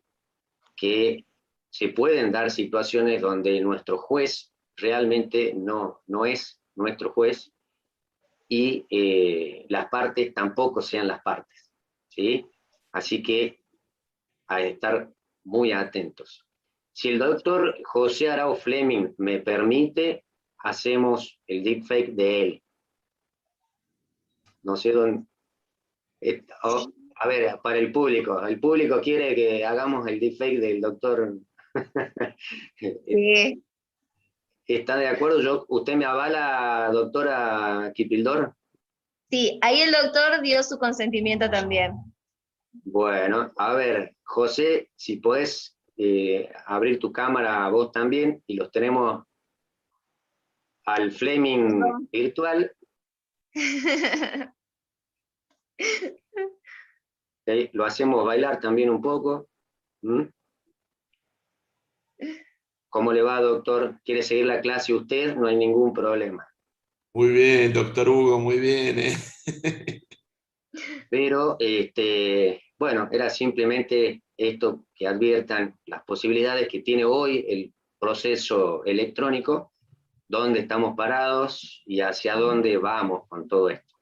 que se pueden dar situaciones donde nuestro juez realmente no es nuestro juez, y las partes tampoco sean las partes, ¿sí? Así que a estar muy atentos. Si el doctor José Arao Fleming me permite, hacemos el deepfake de él. No sé dónde... Sí. a ver, para el público quiere que hagamos el deepfake del doctor. Sí. ¿Está de acuerdo? ¿Usted me avala, doctora Kipildor? Sí, ahí el doctor dio su consentimiento también. Bueno, a ver, José, si podés abrir tu cámara vos también, y los tenemos al Fleming No. virtual. Lo hacemos bailar también un poco. ¿Mm? ¿Cómo le va, doctor? ¿Quiere seguir la clase usted? No hay ningún problema. Muy bien, doctor Hugo, muy bien. Pero, bueno, era simplemente esto, que adviertan las posibilidades que tiene hoy el proceso electrónico, dónde estamos parados y hacia dónde vamos con todo esto.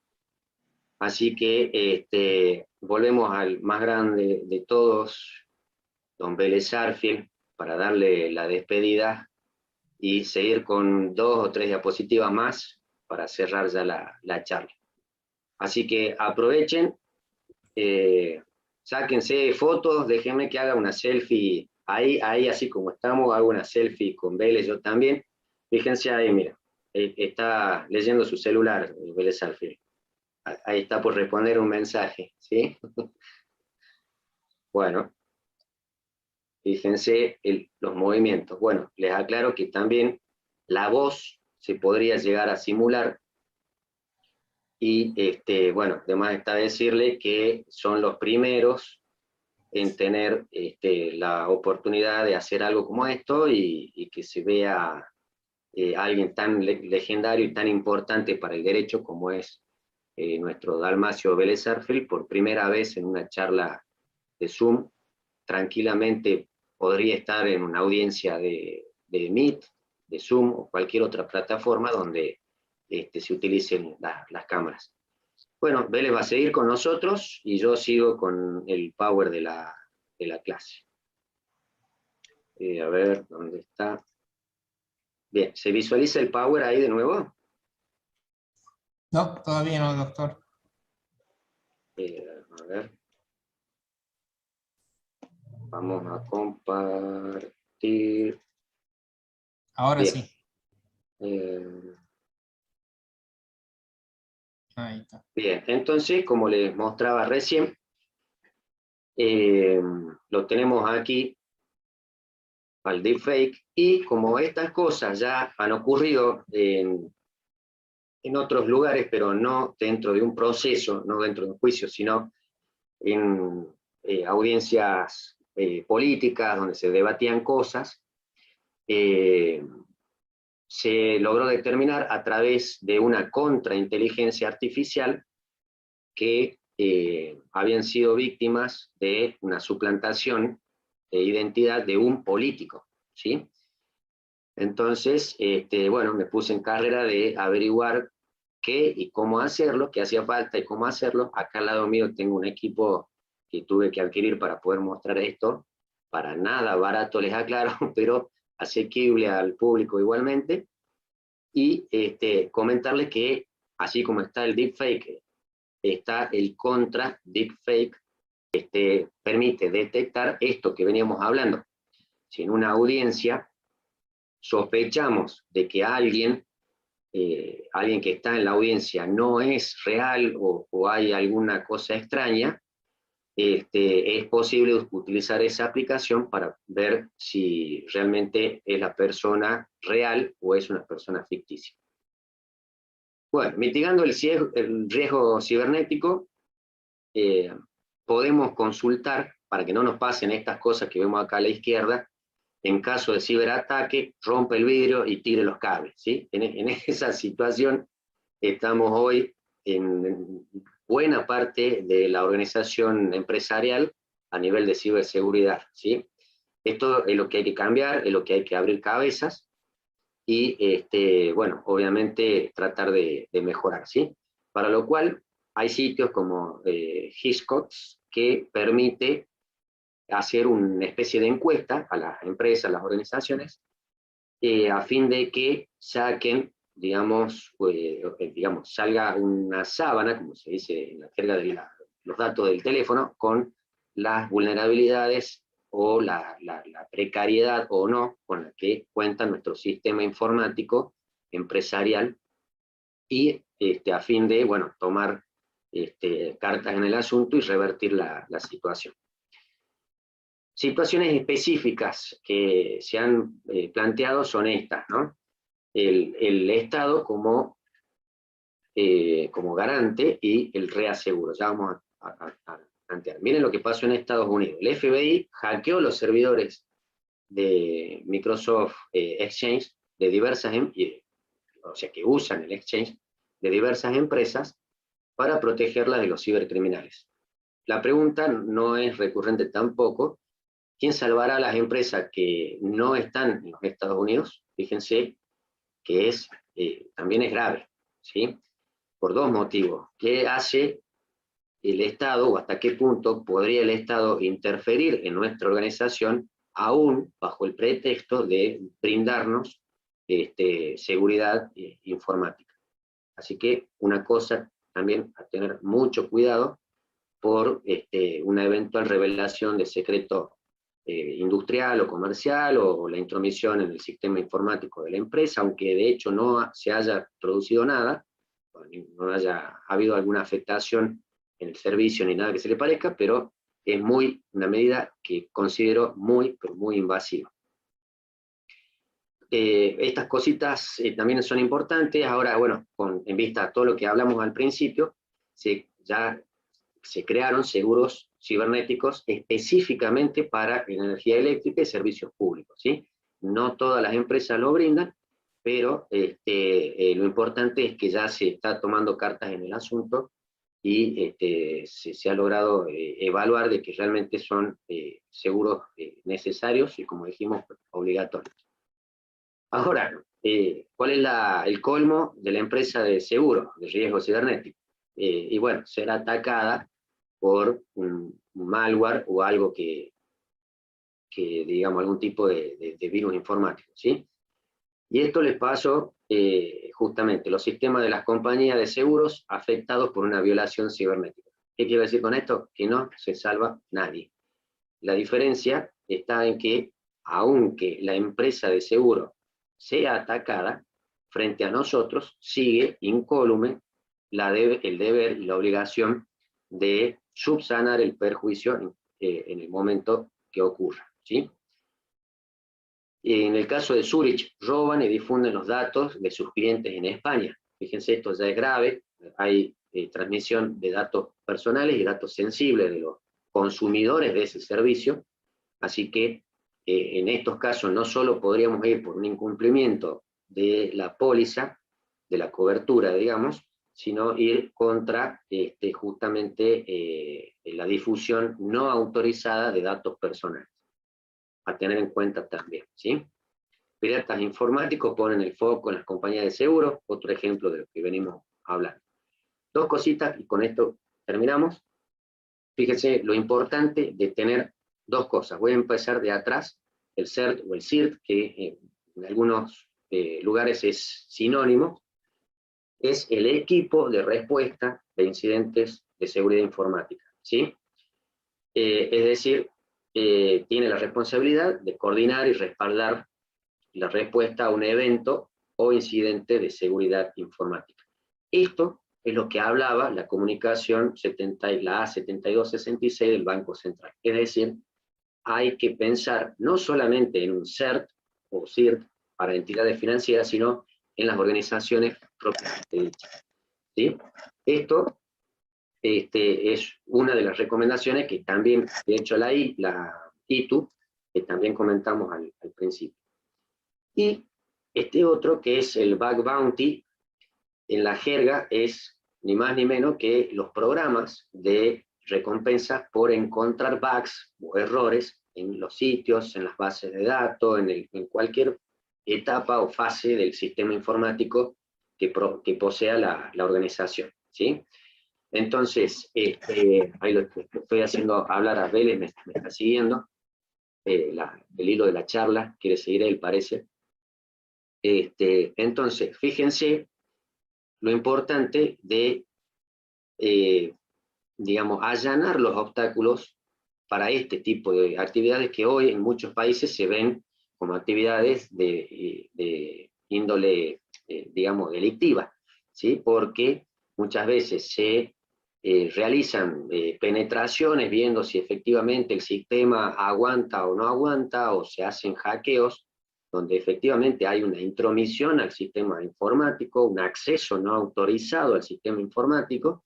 Así que volvemos al más grande de todos, don Vélez Sarsfield, para darle la despedida y seguir con 2 o 3 diapositivas más para cerrar ya la charla. Así que aprovechen, sáquense fotos, déjenme que haga una selfie ahí así como estamos, hago una selfie con Vélez, yo también. Fíjense ahí, mira, está leyendo su celular, Vélez Sarsfield. Ahí está por responder un mensaje, ¿sí? Bueno, fíjense los movimientos. Bueno, les aclaro que también la voz se podría llegar a simular y, bueno, además está decirle que son los primeros en tener la oportunidad de hacer algo como esto y que se vea alguien tan legendario y tan importante para el derecho como es nuestro Dalmacio Vélez Sarsfield por primera vez en una charla de Zoom. Tranquilamente podría estar en una audiencia de Meet, de Zoom o cualquier otra plataforma donde se utilicen las cámaras. Bueno, Vélez va a seguir con nosotros y yo sigo con el power de la clase. A ver, ¿dónde está? Bien, ¿se visualiza el power ahí de nuevo? No, todavía no, doctor. A ver. Vamos a compartir. Ahora Bien. sí. Ahí está. Bien, entonces, como les mostraba recién, lo tenemos aquí al deepfake, y como estas cosas ya han ocurrido en otros lugares, pero no dentro de un proceso, no dentro de un juicio, sino en audiencias políticas donde se debatían cosas, se logró determinar a través de una contrainteligencia artificial que habían sido víctimas de una suplantación de identidad de un político, ¿sí? Entonces, bueno, me puse en carrera de averiguar qué y cómo hacerlo, qué hacía falta y cómo hacerlo. Acá al lado mío tengo un equipo que tuve que adquirir para poder mostrar esto, para nada barato les aclaro, pero asequible al público igualmente, y comentarles que así como está el deepfake, está el contra deepfake, permite detectar esto que veníamos hablando. Si en una audiencia sospechamos de que alguien que está en la audiencia no es real o hay alguna cosa extraña, es posible utilizar esa aplicación para ver si realmente es la persona real o es una persona ficticia. Bueno, mitigando el riesgo cibernético, podemos consultar, para que no nos pasen estas cosas que vemos acá a la izquierda, en caso de ciberataque, rompe el vidrio y tire los cables, ¿sí? En esa situación estamos hoy en buena parte de la organización empresarial a nivel de ciberseguridad, ¿sí? Esto es lo que hay que cambiar, es lo que hay que abrir cabezas y, bueno, obviamente tratar de mejorar, ¿sí? para lo cual hay sitios como Hiscox que permite hacer una especie de encuesta a las empresas, a las organizaciones, a fin de que saquen, digamos, salga una sábana, como se dice en la jerga de los datos del teléfono, con las vulnerabilidades o la precariedad o no con la que cuenta nuestro sistema informático empresarial, y a fin de, bueno, tomar cartas en el asunto y revertir la situación. Situaciones específicas que se han planteado son estas, ¿no? El Estado como garante y el reaseguro. Ya vamos a plantear. Miren lo que pasó en Estados Unidos. El FBI hackeó los servidores de Microsoft Exchange de diversas, o sea, que usan el Exchange de diversas empresas para protegerlas de los cibercriminales. La pregunta no es recurrente tampoco. ¿Quién salvará a las empresas que no están en los Estados Unidos? Fíjense que también es grave, ¿sí? Por dos motivos. ¿Qué hace el Estado, o hasta qué punto podría el Estado interferir en nuestra organización, aún bajo el pretexto de brindarnos seguridad informática? Así que una cosa también a tener mucho cuidado por una eventual revelación de secreto industrial o comercial, o la intromisión en el sistema informático de la empresa, aunque de hecho no se haya producido nada, no haya habido alguna afectación en el servicio ni nada que se le parezca, pero es una medida que considero muy, pero muy invasiva. Estas cositas también son importantes. Ahora, bueno, en vista a todo lo que hablamos al principio, ya se crearon seguros cibernéticos específicamente para energía eléctrica y servicios públicos, ¿sí? No todas las empresas lo brindan, pero lo importante es que ya se está tomando cartas en el asunto y se ha logrado evaluar de que realmente son seguros necesarios y, como dijimos, obligatorios. Ahora, ¿cuál es el colmo de la empresa de seguro de riesgo cibernético? Y bueno, ser atacada por un malware o algo que digamos, algún tipo de virus informático, ¿sí? Y esto les pasó justamente los sistemas de las compañías de seguros afectados por una violación cibernética. ¿Qué quiero decir con esto? Que no se salva nadie. La diferencia está en que, aunque la empresa de seguro sea atacada, frente a nosotros sigue incólume el deber y la obligación de subsanar el perjuicio en el momento que ocurra, ¿sí? En el caso de Zurich, roban y difunden los datos de sus clientes en España. Fíjense, esto ya es grave. Hay transmisión de datos personales y datos sensibles de los consumidores de ese servicio. Así que en estos casos no solo podríamos ir por un incumplimiento de la póliza, de la cobertura, digamos, sino ir contra justamente la difusión no autorizada de datos personales. A tener en cuenta también, ¿sí? Piratas informáticos ponen el foco en las compañías de seguro, otro ejemplo de lo que venimos hablando. Dos cositas, y con esto terminamos. Fíjense lo importante de tener dos cosas. Voy a empezar de atrás, el CERT o el CIRT, que en algunos lugares es sinónimo, es el equipo de respuesta de incidentes de seguridad informática, ¿sí? Es decir, tiene la responsabilidad de coordinar y respaldar la respuesta a un evento o incidente de seguridad informática. Esto es lo que hablaba la comunicación la A7266 del Banco Central. Es decir, hay que pensar no solamente en un CERT o CIRT para entidades financieras, sino en las organizaciones propiamente dichas, ¿sí? Esto es una de las recomendaciones que también, de hecho, la ITU, que también comentamos al principio. Y otro, que es el Bug Bounty, en la jerga es ni más ni menos que los programas de recompensa por encontrar bugs o errores en los sitios, en las bases de datos, en cualquier etapa o fase del sistema informático que posea la organización, ¿sí? Entonces, ahí lo estoy haciendo hablar a Vélez, me está siguiendo, el hilo de la charla, quiere seguir él, parece. Entonces, fíjense lo importante de, digamos, allanar los obstáculos para este tipo de actividades que hoy en muchos países se ven como actividades de índole, digamos, delictiva, ¿sí? Porque muchas veces se realizan penetraciones viendo si efectivamente el sistema aguanta o no aguanta, o se hacen hackeos, donde efectivamente hay una intromisión al sistema informático, un acceso no autorizado al sistema informático,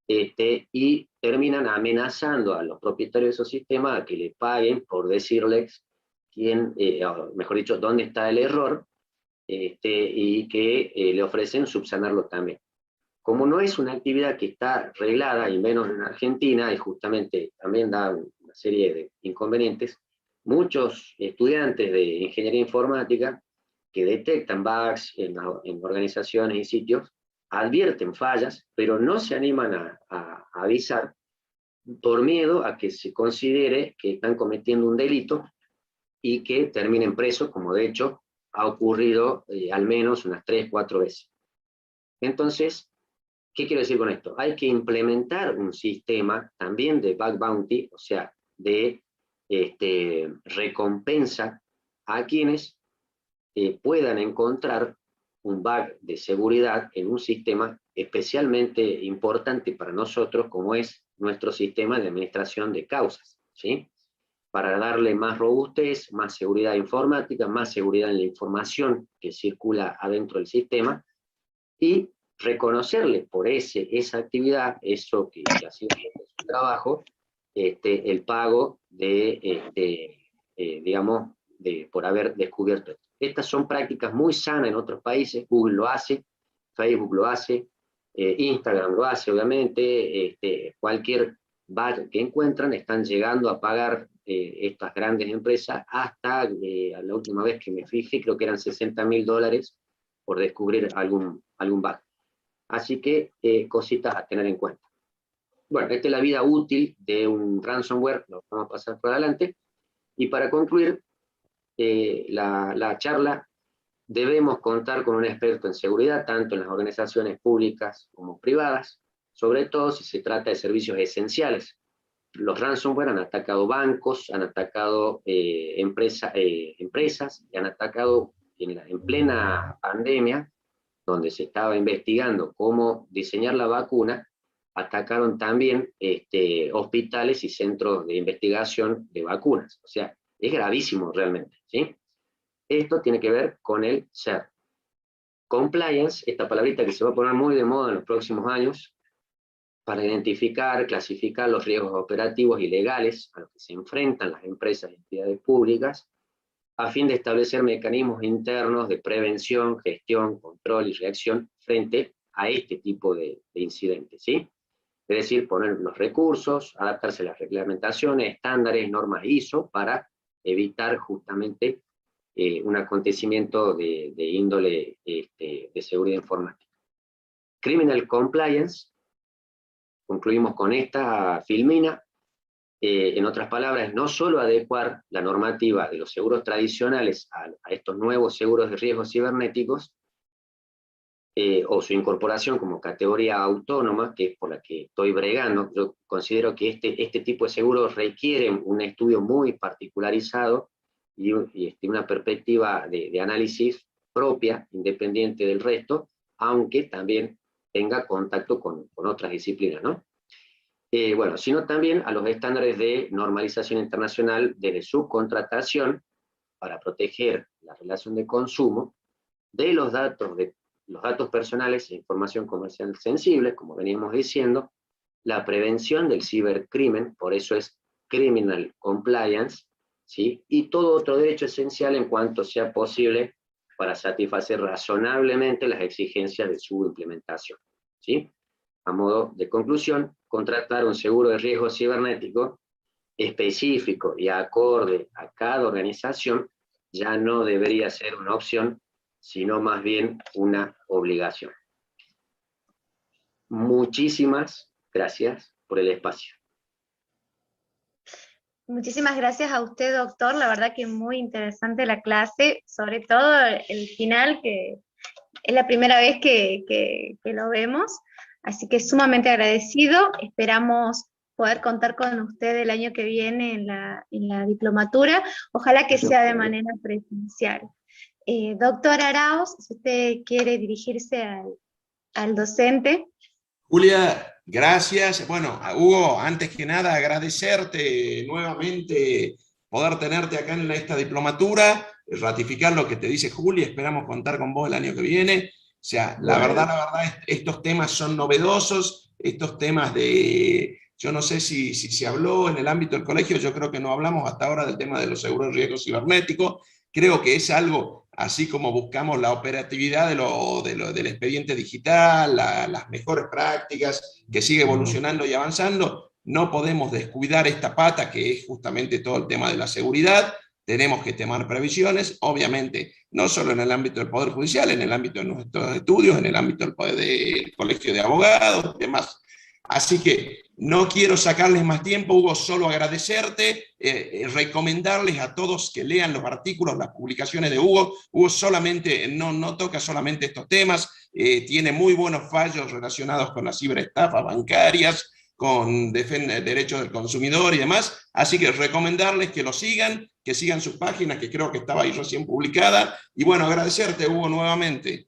y terminan amenazando a los propietarios de esos sistemas a que le paguen por decirles quién, mejor dicho, dónde está el error, y que le ofrecen subsanarlo también. Como no es una actividad que está reglada, y menos en Argentina, y justamente también da una serie de inconvenientes, muchos estudiantes de ingeniería informática que detectan bugs en organizaciones y sitios, advierten fallas, pero no se animan a avisar por miedo a que se considere que están cometiendo un delito y que terminen presos, como de hecho ha ocurrido al menos unas 3 o 4 veces. Entonces, ¿qué quiero decir con esto? Hay que implementar un sistema también de bug bounty, o sea, de recompensa a quienes puedan encontrar un bug de seguridad en un sistema especialmente importante para nosotros, como es nuestro sistema de administración de causas, ¿sí? Para darle más robustez, más seguridad informática, más seguridad en la información que circula adentro del sistema, y reconocerle por esa actividad, eso que ha sido su trabajo, el pago digamos, por haber descubierto esto. Estas son prácticas muy sanas en otros países, Google lo hace, Facebook lo hace, Instagram lo hace, obviamente, cualquier bug que encuentran están llegando a pagar estas grandes empresas hasta, la última vez que me fijé, creo que eran $60.000 por descubrir algún bug. Así que cositas a tener en cuenta. Bueno, esta es la vida útil de un ransomware, lo vamos a pasar por adelante. Y para concluir la charla, debemos contar con un experto en seguridad, tanto en las organizaciones públicas como privadas, sobre todo si se trata de servicios esenciales. Los ransomware han atacado bancos, han atacado empresas, y han atacado en plena pandemia, donde se estaba investigando cómo diseñar la vacuna, atacaron también hospitales y centros de investigación de vacunas. O sea, es gravísimo realmente, ¿sí? Esto tiene que ver con el SER. Compliance, esta palabrita que se va a poner muy de moda en los próximos años, para identificar, clasificar los riesgos operativos y legales a los que se enfrentan las empresas y entidades públicas, a fin de establecer mecanismos internos de prevención, gestión, control y reacción frente a este tipo de incidentes, ¿sí? Es decir, poner los recursos, adaptarse a las reglamentaciones, estándares, normas ISO, para evitar justamente un acontecimiento de índole de seguridad informática. Criminal Compliance, concluimos con esta filmina. En otras palabras, no solo adecuar la normativa de los seguros tradicionales a estos nuevos seguros de riesgos cibernéticos, o su incorporación como categoría autónoma, que es por la que estoy bregando. Yo considero que este tipo de seguros requieren un estudio muy particularizado y una perspectiva de análisis propia, independiente del resto, aunque también tenga contacto con otras disciplinas, ¿no? Bueno, sino también a los estándares de normalización internacional de subcontratación para proteger la relación de consumo de los datos personales e información comercial sensible, como veníamos diciendo, la prevención del cibercrimen, por eso es Criminal Compliance, ¿sí? Y todo otro derecho esencial en cuanto sea posible para satisfacer razonablemente las exigencias de su implementación, ¿sí? A modo de conclusión, contratar un seguro de riesgo cibernético específico y acorde a cada organización ya no debería ser una opción, sino más bien una obligación. muchísimas gracias por el espacio. Muchísimas gracias a usted, doctor. La verdad que muy interesante la clase, sobre todo el final, que es la primera vez que lo vemos. Así que sumamente agradecido. Esperamos poder contar con usted el año que viene en la diplomatura. Ojalá que sea de manera presencial. Doctor Arauz, si usted quiere dirigirse al docente. Julia, gracias. Bueno, Hugo, antes que nada agradecerte nuevamente poder tenerte acá en esta diplomatura, ratificar lo que te dice Julia, esperamos contar con vos el año que viene. O sea, la verdad, estos temas son novedosos, estos temas yo no sé si se habló en el ámbito del colegio, yo creo que no hablamos hasta ahora del tema de los seguros de riesgo cibernético. Creo que es algo, así como buscamos la operatividad del expediente digital, las mejores prácticas, que sigue evolucionando y avanzando, no podemos descuidar esta pata que es justamente todo el tema de la seguridad. Tenemos que tomar previsiones, obviamente, no solo en el ámbito del Poder Judicial, en el ámbito de nuestros estudios, en el ámbito del Colegio de Abogados y demás. Así que no quiero sacarles más tiempo, Hugo, solo agradecerte, recomendarles a todos que lean los artículos, las publicaciones de Hugo. Hugo solamente, no toca solamente estos temas, tiene muy buenos fallos relacionados con las ciberestafas bancarias, con derechos del consumidor y demás, así que recomendarles que lo sigan, que sigan sus páginas, que creo que estaba ahí recién publicada, y bueno, agradecerte, Hugo, nuevamente.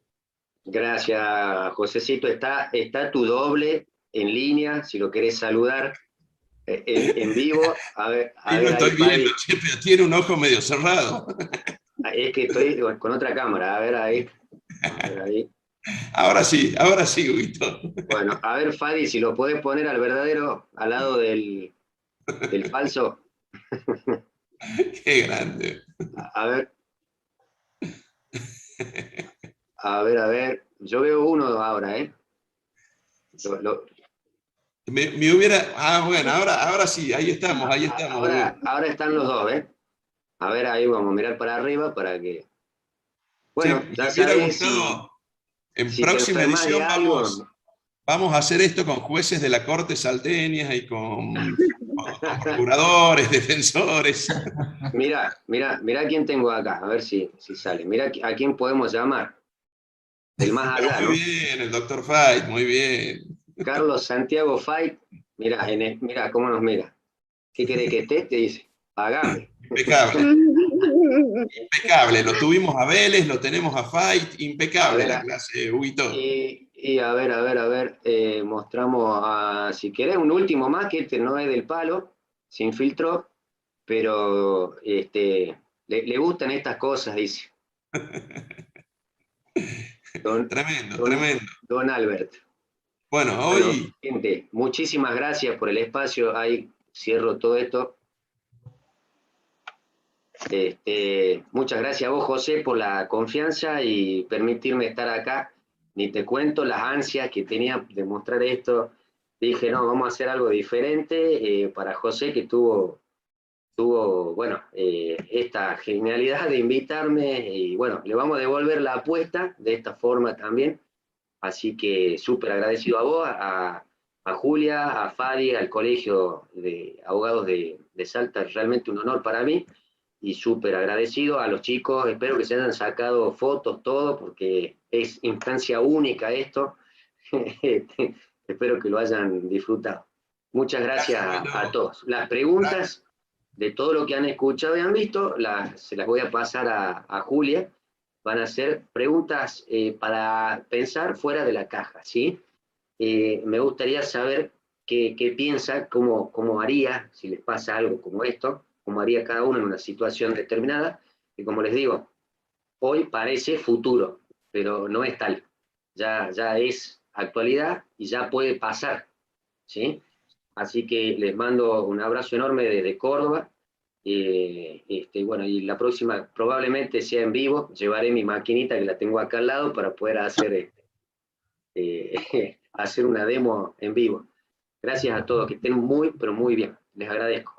Gracias, Josecito. Está tu doble en línea, si lo querés saludar en vivo. A ver, Ahí lo estoy viendo, pero tiene un ojo medio cerrado. Es que estoy con otra cámara, a ver ahí. Ahora sí, Huguito. Bueno, a ver, Fadi, si lo podés poner al verdadero, al lado del falso. Qué grande. A ver. A ver. Yo veo uno ahora, ¿eh? Me hubiera... bueno, ahora sí, ahí estamos. Ahora están los dos, ¿eh? A ver, ahí vamos a mirar para arriba para que... Bueno, sí, ya me hubiera sabés, gustado, en si próxima te enfermas de edición algo... vamos a hacer esto con jueces de la Corte salteña y con procuradores, defensores. Mira quién tengo acá, a ver si sale. Mira a quién podemos llamar. El más allá, Muy ¿no? bien, el doctor Fait, muy bien. Carlos Santiago Fait, mira cómo nos mira. ¿Qué quiere que esté? Te dice, pagame. Impecable. Impecable, lo tuvimos a Vélez, lo tenemos a Fait, impecable la clase, Huguito. Y a ver, mostramos si querés un último más, que este no es del palo, sin filtro, pero le gustan estas cosas, dice. Tremendo. Don Albert. Bueno, hoy... gente, muchísimas gracias por el espacio, ahí cierro todo esto. Muchas gracias a vos, José, por la confianza y permitirme estar acá. Ni te cuento las ansias que tenía de mostrar esto. Dije, no, vamos a hacer algo diferente para José, que tuvo bueno, esta genialidad de invitarme, y bueno, le vamos a devolver la apuesta de esta forma también. Así que súper agradecido a vos, a Julia, a Fadi, al Colegio de Abogados de Salta, realmente un honor para mí. Y súper agradecido a los chicos, espero que se hayan sacado fotos, todo, porque es instancia única esto. Espero que lo hayan disfrutado. Muchas gracias a todos. Las preguntas de todo lo que han escuchado y han visto, se las voy a pasar a Julia. Van a ser preguntas para pensar fuera de la caja, ¿sí? Me gustaría saber qué piensa, cómo haría, si les pasa algo como esto, cómo haría cada uno en una situación determinada, que como les digo, hoy parece futuro, pero no es tal. Ya es actualidad y ya puede pasar, ¿sí? Así que les mando un abrazo enorme desde Córdoba. Bueno, y la próxima probablemente sea en vivo. Llevaré mi maquinita que la tengo acá al lado para poder hacer, hacer una demo en vivo. Gracias a todos, que estén muy, pero muy bien. Les agradezco.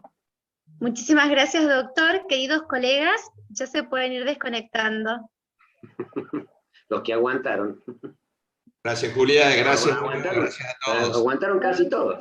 Muchísimas gracias, doctor. Queridos colegas, ya se pueden ir desconectando. Los que aguantaron. Gracias, Julia. Gracias, Bueno, Julio, gracias a todos. aguantaron casi todos.